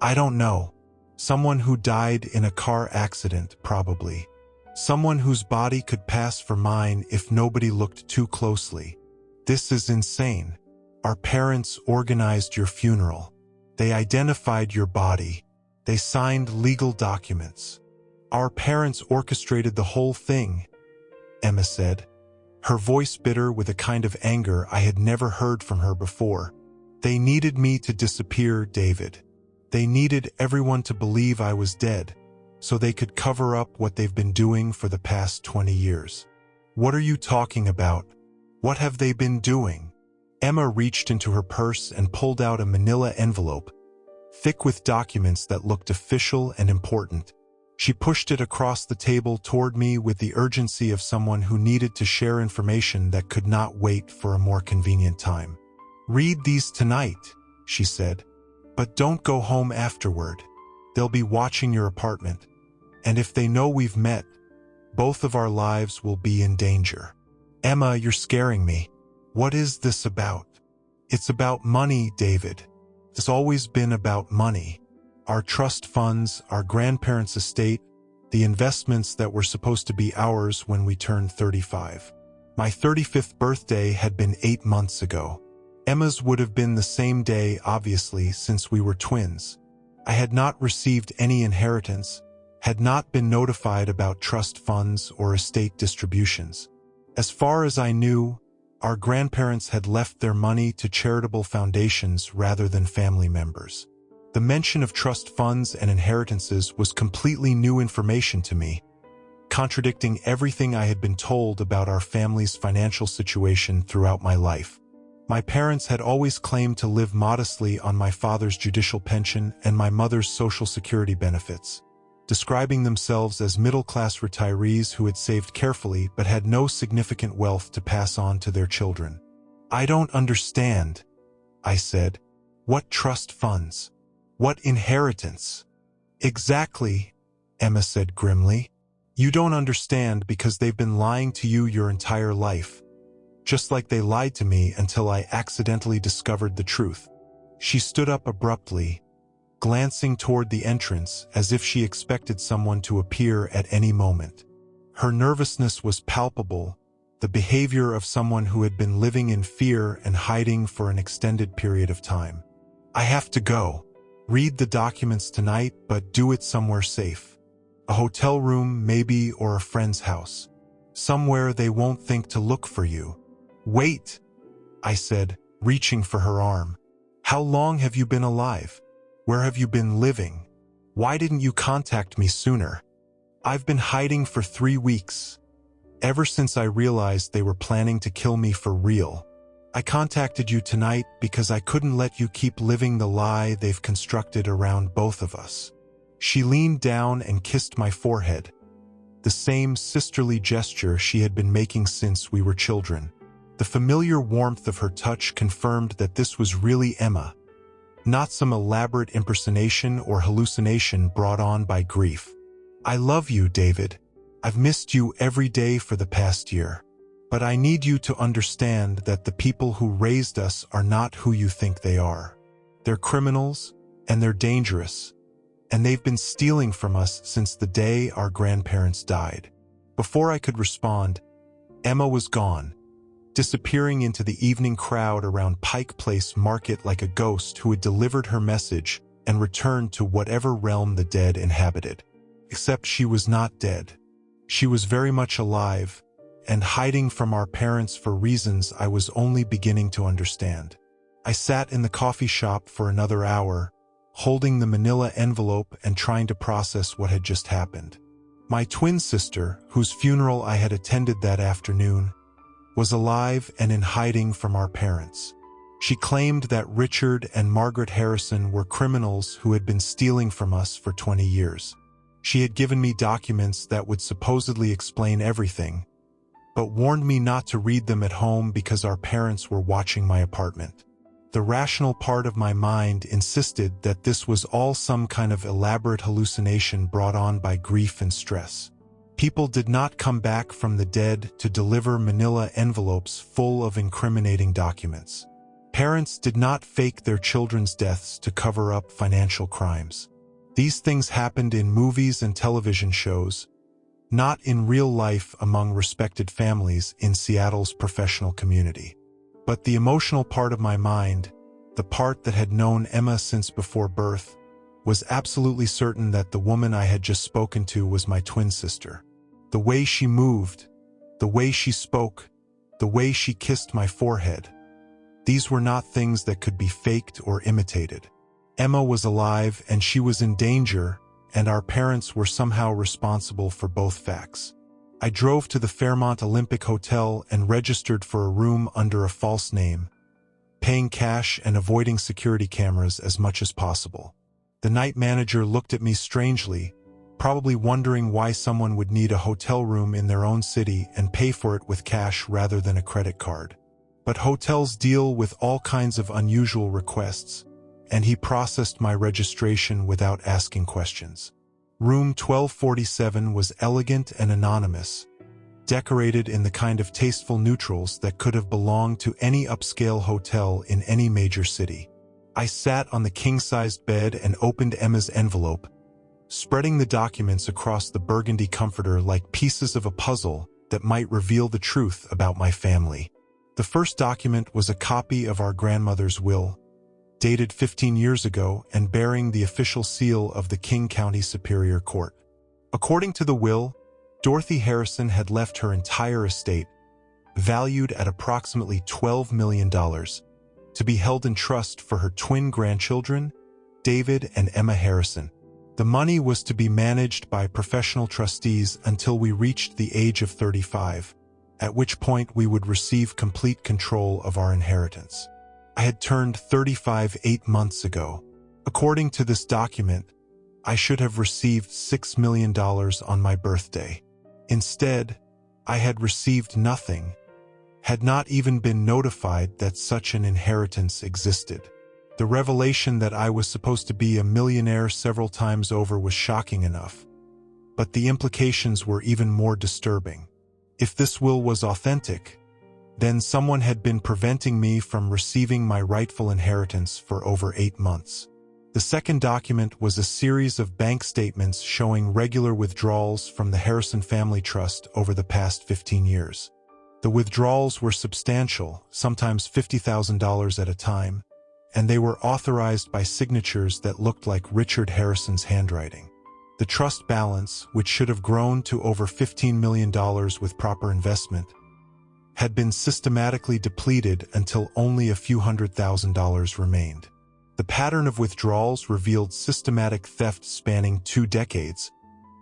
"I don't know. Someone who died in a car accident, probably. Someone whose body could pass for mine if nobody looked too closely. This is insane. Our parents organized your funeral. They identified your body. They signed legal documents. Our parents orchestrated the whole thing," Emma said, her voice bitter with a kind of anger I had never heard from her before. "They needed me to disappear, David. They needed everyone to believe I was dead, so they could cover up what they've been doing for the past 20 years. What are you talking about? What have they been doing?" Emma reached into her purse and pulled out a manila envelope, thick with documents that looked official and important. She pushed it across the table toward me with the urgency of someone who needed to share information that could not wait for a more convenient time. "Read these tonight," she said, "but don't go home afterward. They'll be watching your apartment, and if they know we've met, both of our lives will be in danger." "Emma, you're scaring me. What is this about?" "It's about money, David. It's always been about money. Our trust funds, our grandparents' estate, the investments that were supposed to be ours when we turned 35. My 35th birthday had been 8 months ago. Emma's would have been the same day, obviously, since we were twins. I had not received any inheritance, had not been notified about trust funds or estate distributions. As far as I knew, our grandparents had left their money to charitable foundations rather than family members. The mention of trust funds and inheritances was completely new information to me, contradicting everything I had been told about our family's financial situation throughout my life. My parents had always claimed to live modestly on my father's judicial pension and my mother's social security benefits, describing themselves as middle-class retirees who had saved carefully but had no significant wealth to pass on to their children. "I don't understand," I said. "What trust funds? What inheritance?" "Exactly," Emma said grimly. "You don't understand because they've been lying to you your entire life, just like they lied to me until I accidentally discovered the truth." She stood up abruptly, glancing toward the entrance as if she expected someone to appear at any moment. Her nervousness was palpable, the behavior of someone who had been living in fear and hiding for an extended period of time. "I have to go. Read the documents tonight, but do it somewhere safe. A hotel room, maybe, or a friend's house. Somewhere they won't think to look for you." "Wait," I said, reaching for her arm. "How long have you been alive? Where have you been living? Why didn't you contact me sooner?" "I've been hiding for 3 weeks. Ever since I realized they were planning to kill me for real. I contacted you tonight because I couldn't let you keep living the lie they've constructed around both of us." She leaned down and kissed my forehead, the same sisterly gesture she had been making since we were children. The familiar warmth of her touch confirmed that this was really Emma, not some elaborate impersonation or hallucination brought on by grief. "I love you, David. I've missed you every day for the past year. But I need you to understand that the people who raised us are not who you think they are. They're criminals, and they're dangerous, and they've been stealing from us since the day our grandparents died." Before I could respond, Emma was gone, disappearing into the evening crowd around Pike Place Market like a ghost who had delivered her message and returned to whatever realm the dead inhabited. Except she was not dead. She was very much alive, and hiding from our parents for reasons I was only beginning to understand. I sat in the coffee shop for another hour, holding the manila envelope and trying to process what had just happened. My twin sister, whose funeral I had attended that afternoon, was alive and in hiding from our parents. She claimed that Richard and Margaret Harrison were criminals who had been stealing from us for 20 years. She had given me documents that would supposedly explain everything, but warned me not to read them at home because our parents were watching my apartment. The rational part of my mind insisted that this was all some kind of elaborate hallucination brought on by grief and stress. People did not come back from the dead to deliver manila envelopes full of incriminating documents. Parents did not fake their children's deaths to cover up financial crimes. These things happened in movies and television shows, not in real life among respected families in Seattle's professional community. But the emotional part of my mind, the part that had known Emma since before birth, was absolutely certain that the woman I had just spoken to was my twin sister. The way she moved, the way she spoke, the way she kissed my forehead. These were not things that could be faked or imitated. Emma was alive and she was in danger, and our parents were somehow responsible for both facts. I drove to the Fairmont Olympic Hotel and registered for a room under a false name, paying cash and avoiding security cameras as much as possible. The night manager looked at me strangely, probably wondering why someone would need a hotel room in their own city and pay for it with cash rather than a credit card. But hotels deal with all kinds of unusual requests, and he processed my registration without asking questions. Room 1247 was elegant and anonymous, decorated in the kind of tasteful neutrals that could have belonged to any upscale hotel in any major city. I sat on the king-sized bed and opened Emma's envelope, spreading the documents across the burgundy comforter like pieces of a puzzle that might reveal the truth about my family. The first document was a copy of our grandmother's will, dated 15 years ago and bearing the official seal of the King County Superior Court. According to the will, Dorothy Harrison had left her entire estate, valued at approximately $12 million, to be held in trust for her twin grandchildren, David and Emma Harrison. The money was to be managed by professional trustees until we reached the age of 35, at which point we would receive complete control of our inheritance. I had turned 35 8 months ago. According to this document, I should have received $6 million on my birthday. Instead, I had received nothing, had not even been notified that such an inheritance existed. The revelation that I was supposed to be a millionaire several times over was shocking enough, but the implications were even more disturbing. If this will was authentic, then someone had been preventing me from receiving my rightful inheritance for over 8 months. The second document was a series of bank statements showing regular withdrawals from the Harrison Family Trust over the past 15 years. The withdrawals were substantial, sometimes $50,000 at a time, and they were authorized by signatures that looked like Richard Harrison's handwriting. The trust balance, which should have grown to over $15 million with proper investment, had been systematically depleted until only a few $100,000 remained. The pattern of withdrawals revealed systematic theft spanning 2 decades,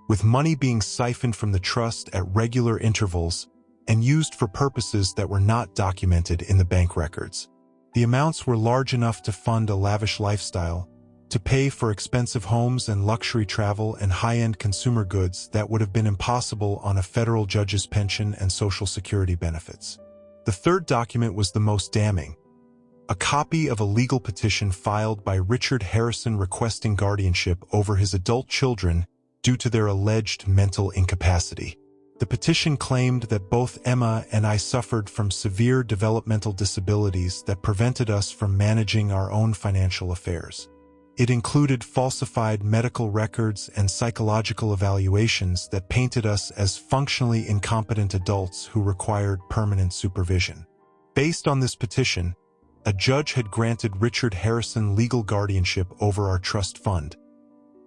with money being siphoned from the trust at regular intervals and used for purposes that were not documented in the bank records. The amounts were large enough to fund a lavish lifestyle, to pay for expensive homes and luxury travel and high-end consumer goods that would have been impossible on a federal judge's pension and Social Security benefits. The third document was the most damning. A copy of a legal petition filed by Richard Harrison requesting guardianship over his adult children due to their alleged mental incapacity. The petition claimed that both Emma and I suffered from severe developmental disabilities that prevented us from managing our own financial affairs. It included falsified medical records and psychological evaluations that painted us as functionally incompetent adults who required permanent supervision. Based on this petition, a judge had granted Richard Harrison legal guardianship over our trust fund,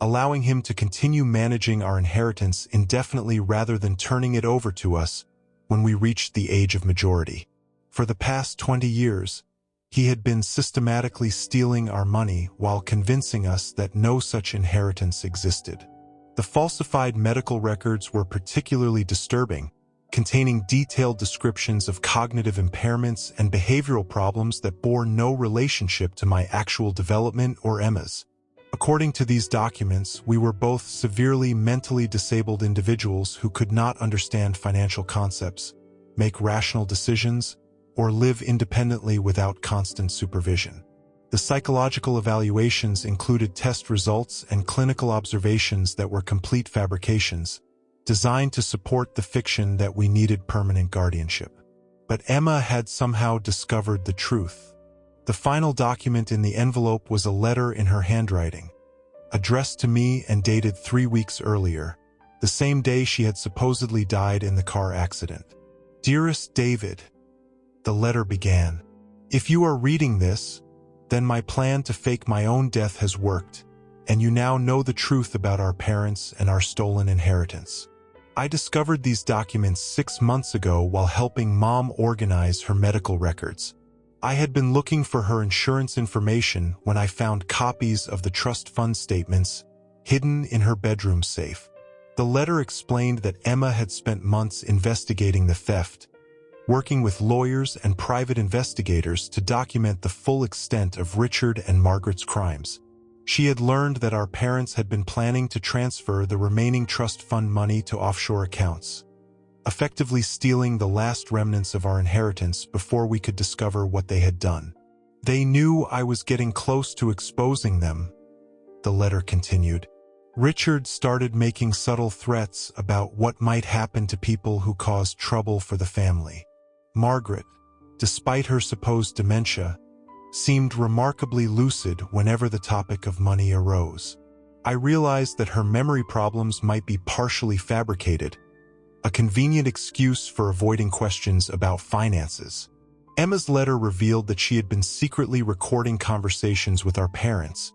allowing him to continue managing our inheritance indefinitely rather than turning it over to us when we reached the age of majority. For the past 20 years, he had been systematically stealing our money while convincing us that no such inheritance existed. The falsified medical records were particularly disturbing containing detailed descriptions of cognitive impairments and behavioral problems that bore no relationship to my actual development or Emma's. According to these documents, we were both severely mentally disabled individuals who could not understand financial concepts, make rational decisions, or live independently without constant supervision. The psychological evaluations included test results and clinical observations that were complete fabrications, designed to support the fiction that we needed permanent guardianship. But Emma had somehow discovered the truth. The final document in the envelope was a letter in her handwriting, addressed to me and dated 3 weeks earlier, the same day she had supposedly died in the car accident. "Dearest David," the letter began, "if you are reading this, then my plan to fake my own death has worked, and you now know the truth about our parents and our stolen inheritance. I discovered these documents 6 months ago while helping Mom organize her medical records. I had been looking for her insurance information when I found copies of the trust fund statements hidden in her bedroom safe. The letter explained that Emma had spent months investigating the theft, working with lawyers and private investigators to document the full extent of Richard and Margaret's crimes. She had learned that our parents had been planning to transfer the remaining trust fund money to offshore accounts, effectively stealing the last remnants of our inheritance before we could discover what they had done. They knew I was getting close to exposing them," the letter continued. "Richard started making subtle threats about what might happen to people who caused trouble for the family. Margaret, despite her supposed dementia, seemed remarkably lucid whenever the topic of money arose. I realized that her memory problems might be partially fabricated, a convenient excuse for avoiding questions about finances. Emma's letter revealed that she had been secretly recording conversations with our parents,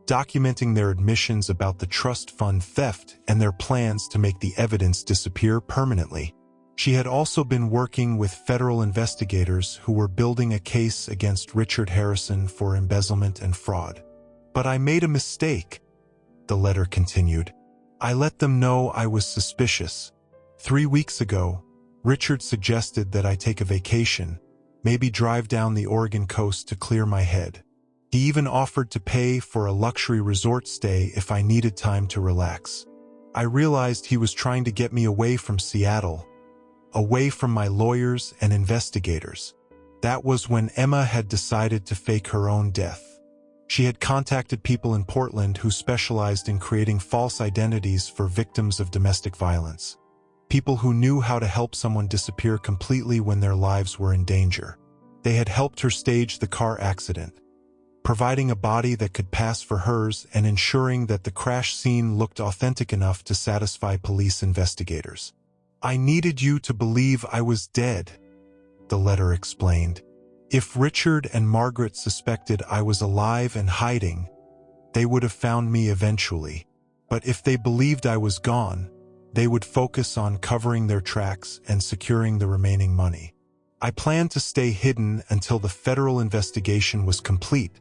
documenting their admissions about the trust fund theft and their plans to make the evidence disappear permanently. She had also been working with federal investigators who were building a case against Richard Harrison for embezzlement and fraud. But I made a mistake," the letter continued. "I let them know I was suspicious. 3 weeks ago, Richard suggested that I take a vacation, maybe drive down the Oregon coast to clear my head. He even offered to pay for a luxury resort stay if I needed time to relax. I realized he was trying to get me away from Seattle, away from my lawyers and investigators. That was when Emma had decided to fake her own death. She had contacted people in Portland who specialized in creating false identities for victims of domestic violence. People who knew how to help someone disappear completely when their lives were in danger. They had helped her stage the car accident, providing a body that could pass for hers and ensuring that the crash scene looked authentic enough to satisfy police investigators. I needed you to believe I was dead," the letter explained. "If Richard and Margaret suspected I was alive and hiding, they would have found me eventually. But if they believed I was gone, they would focus on covering their tracks and securing the remaining money. I planned to stay hidden until the federal investigation was complete,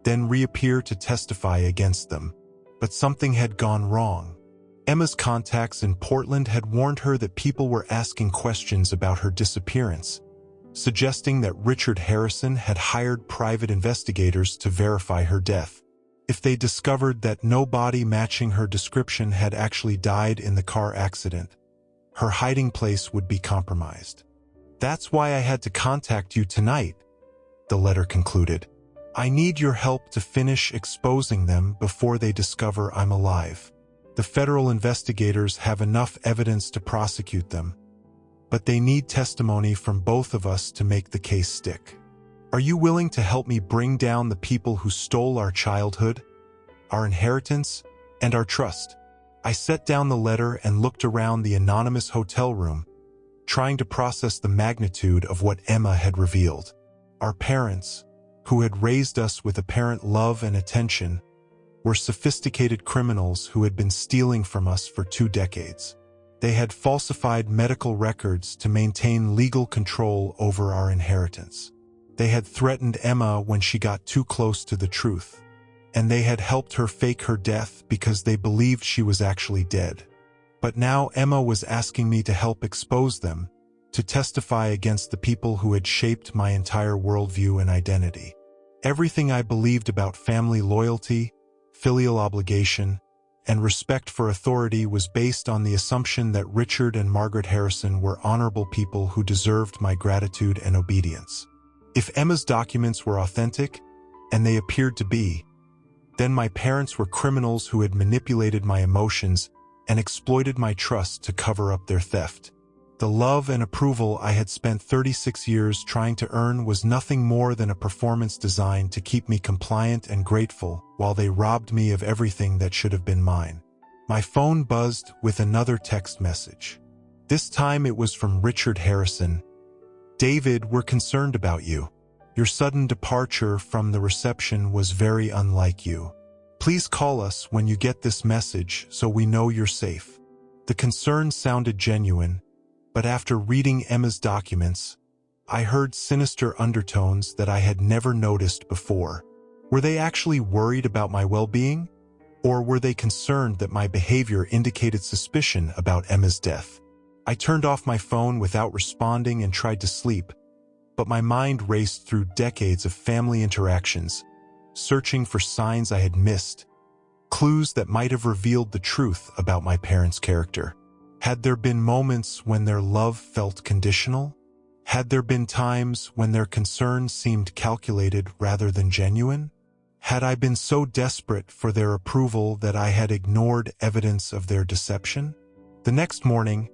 then reappear to testify against them. But something had gone wrong. Emma's contacts in Portland had warned her that people were asking questions about her disappearance, suggesting that Richard Harrison had hired private investigators to verify her death. If they discovered that no body matching her description had actually died in the car accident, her hiding place would be compromised. That's why I had to contact you tonight," the letter concluded. "I need your help to finish exposing them before they discover I'm alive. The federal investigators have enough evidence to prosecute them, but they need testimony from both of us to make the case stick. Are you willing to help me bring down the people who stole our childhood, our inheritance, and our trust?" I set down the letter and looked around the anonymous hotel room, trying to process the magnitude of what Emma had revealed. Our parents, who had raised us with apparent love and attention, were sophisticated criminals who had been stealing from us for 2 decades. They had falsified medical records to maintain legal control over our inheritance. They had threatened Emma when she got too close to the truth, and they had helped her fake her death because they believed she was actually dead. But now Emma was asking me to help expose them, to testify against the people who had shaped my entire worldview and identity. Everything I believed about family loyalty, filial obligation, and respect for authority was based on the assumption that Richard and Margaret Harrison were honorable people who deserved my gratitude and obedience. If Emma's documents were authentic, and they appeared to be, then my parents were criminals who had manipulated my emotions and exploited my trust to cover up their theft. The love and approval I had spent 36 years trying to earn was nothing more than a performance designed to keep me compliant and grateful while they robbed me of everything that should have been mine. My phone buzzed with another text message. This time it was from Richard Harrison. "David, we're concerned about you. Your sudden departure from the reception was very unlike you. Please call us when you get this message so we know you're safe." The concern sounded genuine, but after reading Emma's documents, I heard sinister undertones that I had never noticed before. Were they actually worried about my well-being? Or were they concerned that my behavior indicated suspicion about Emma's death? I turned off my phone without responding and tried to sleep, but my mind raced through decades of family interactions, searching for signs I had missed, clues that might have revealed the truth about my parents' character. Had there been moments when their love felt conditional? Had there been times when their concern seemed calculated rather than genuine? Had I been so desperate for their approval that I had ignored evidence of their deception? The next morning,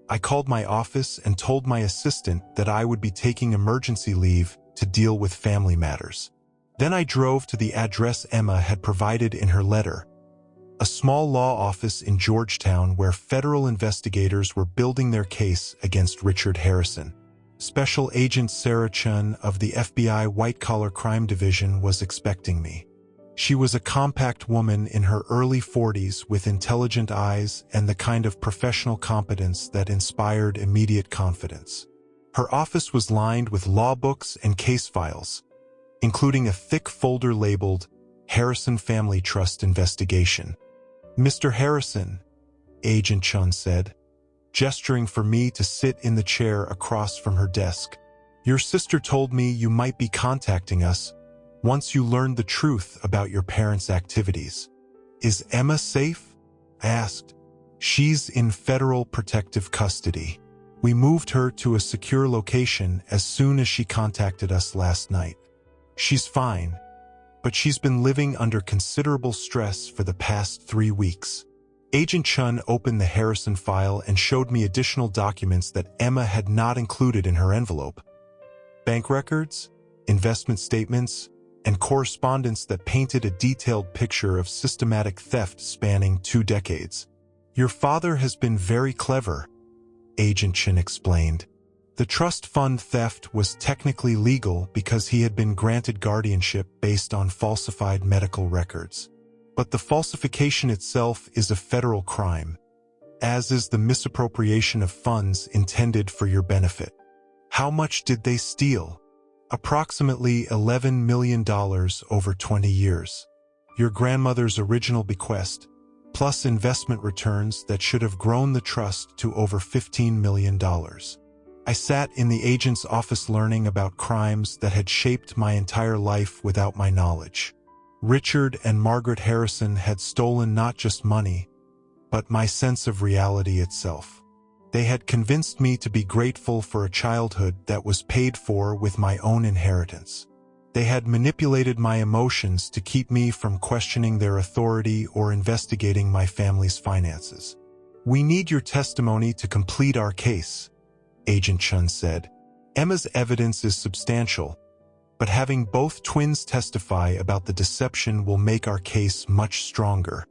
I called my office and told my assistant that I would be taking emergency leave to deal with family matters. Then I drove to the address Emma had provided in her letter, a small law office in Georgetown where federal investigators were building their case against Richard Harrison. Special Agent Sarah Chun of the FBI White-Collar Crime Division was expecting me. She was a compact woman in her early 40s with intelligent eyes and the kind of professional competence that inspired immediate confidence. Her office was lined with law books and case files, including a thick folder labeled Harrison Family Trust Investigation. "Mr. Harrison," Agent Chun said, gesturing for me to sit in the chair across from her desk. "Your sister told me you might be contacting us once you learned the truth about your parents' activities." "Is Emma safe?" I asked. "She's in federal protective custody. We moved her to a secure location as soon as she contacted us last night. She's fine, but she's been living under considerable stress for the past 3 weeks." Agent Chun opened the Harrison file and showed me additional documents that Emma had not included in her envelope. Bank records, investment statements, and correspondence that painted a detailed picture of systematic theft spanning 2 decades. "Your father has been very clever," Agent Chun explained. "The trust fund theft was technically legal because he had been granted guardianship based on falsified medical records. But the falsification itself is a federal crime, as is the misappropriation of funds intended for your benefit." "How much did they steal?" "Approximately $11 million over 20 years. Your grandmother's original bequest, plus investment returns that should have grown the trust to over $15 million. I sat in the agent's office learning about crimes that had shaped my entire life without my knowledge. Richard and Margaret Harrison had stolen not just money, but my sense of reality itself. They had convinced me to be grateful for a childhood that was paid for with my own inheritance. They had manipulated my emotions to keep me from questioning their authority or investigating my family's finances. "We need your testimony to complete our case," Agent Chun said. "Emma's evidence is substantial, but having both twins testify about the deception will make our case much stronger."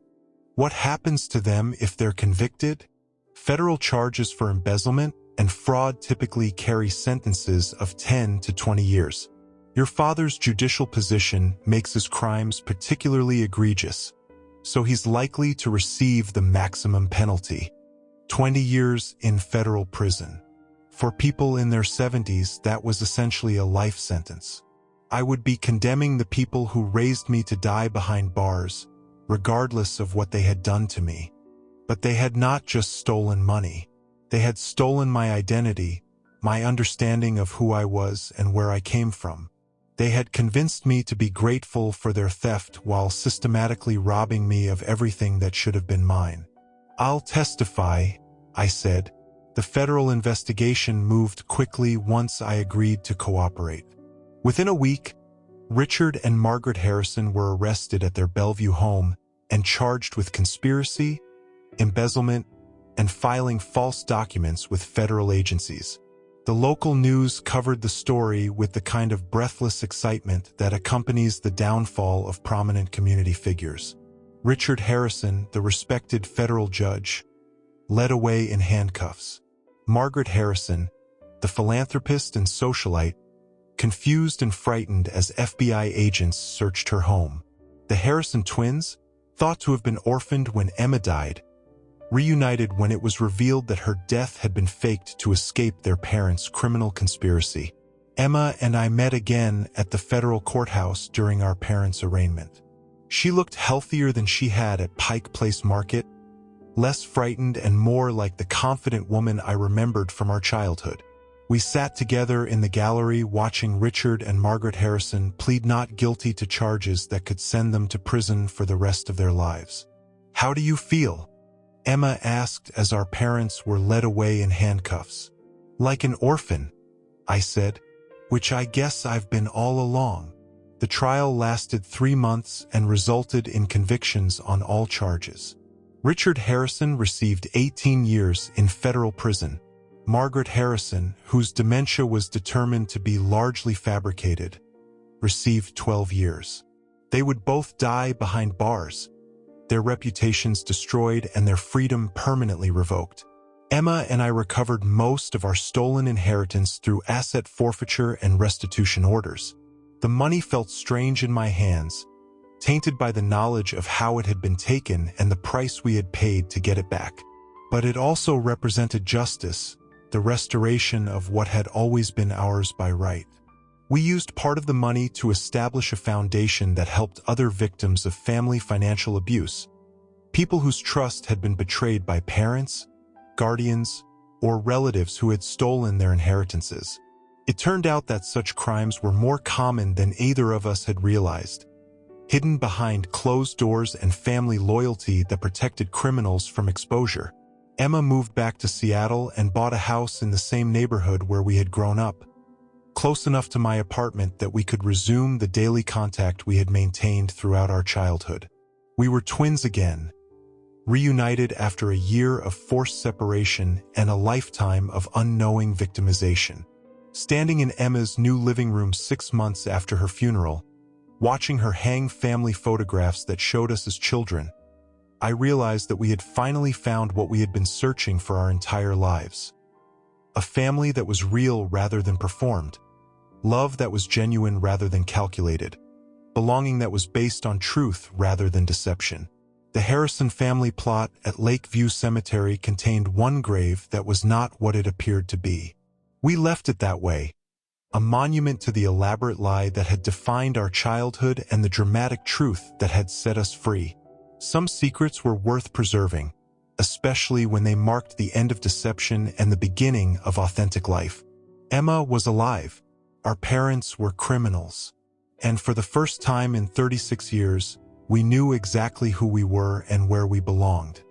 "What happens to them if they're convicted?" "Federal charges for embezzlement and fraud typically carry sentences of 10 to 20 years. Your father's judicial position makes his crimes particularly egregious, so he's likely to receive the maximum penalty, 20 years in federal prison. For people in their 70s, that was essentially a life sentence. I would be condemning the people who raised me to die behind bars, regardless of what they had done to me." But they had not just stolen money. They had stolen my identity, my understanding of who I was and where I came from. They had convinced me to be grateful for their theft while systematically robbing me of everything that should have been mine. "I'll testify," I said. The federal investigation moved quickly once I agreed to cooperate. Within a week, Richard and Margaret Harrison were arrested at their Bellevue home and charged with conspiracy, embezzlement, and filing false documents with federal agencies. The local news covered the story with the kind of breathless excitement that accompanies the downfall of prominent community figures. Richard Harrison, the respected federal judge, led away in handcuffs. Margaret Harrison, the philanthropist and socialite, confused and frightened as FBI agents searched her home. The Harrison twins, thought to have been orphaned when Emma died, reunited when it was revealed that her death had been faked to escape their parents' criminal conspiracy. Emma and I met again at the federal courthouse during our parents' arraignment. She looked healthier than she had at Pike Place Market, less frightened and more like the confident woman I remembered from our childhood. We sat together in the gallery watching Richard and Margaret Harrison plead not guilty to charges that could send them to prison for the rest of their lives. "How do you feel?" Emma asked as our parents were led away in handcuffs. "Like an orphan," I said, "which I guess I've been all along." The trial lasted 3 months and resulted in convictions on all charges. Richard Harrison received 18 years in federal prison. Margaret Harrison, whose dementia was determined to be largely fabricated, received 12 years. They would both die behind bars, their reputations destroyed and their freedom permanently revoked. Emma and I recovered most of our stolen inheritance through asset forfeiture and restitution orders. The money felt strange in my hands, tainted by the knowledge of how it had been taken and the price we had paid to get it back. But it also represented justice, the restoration of what had always been ours by right. We used part of the money to establish a foundation that helped other victims of family financial abuse, people whose trust had been betrayed by parents, guardians, or relatives who had stolen their inheritances. It turned out that such crimes were more common than either of us had realized, hidden behind closed doors and family loyalty that protected criminals from exposure. Emma moved back to Seattle and bought a house in the same neighborhood where we had grown up, close enough to my apartment that we could resume the daily contact we had maintained throughout our childhood. We were twins again, reunited after a year of forced separation and a lifetime of unknowing victimization. Standing in Emma's new living room 6 months after her funeral, watching her hang family photographs that showed us as children, I realized that we had finally found what we had been searching for our entire lives. A family that was real rather than performed, love that was genuine rather than calculated, belonging that was based on truth rather than deception. The Harrison family plot at Lakeview Cemetery contained one grave that was not what it appeared to be. We left it that way, a monument to the elaborate lie that had defined our childhood and the dramatic truth that had set us free. Some secrets were worth preserving, especially when they marked the end of deception and the beginning of authentic life. Emma was alive. Our parents were criminals. And for the first time in 36 years, we knew exactly who we were and where we belonged.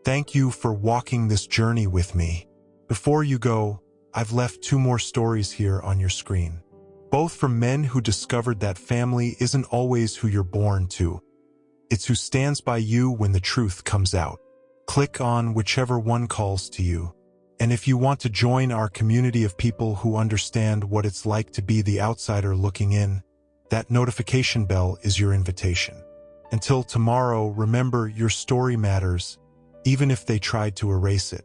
Thank you for walking this journey with me. Before you go, I've left 2 more stories here on your screen, both from men who discovered that family isn't always who you're born to. It's who stands by you when the truth comes out. Click on whichever one calls to you. And if you want to join our community of people who understand what it's like to be the outsider looking in, that notification bell is your invitation. Until tomorrow, remember your story matters, even if they tried to erase it.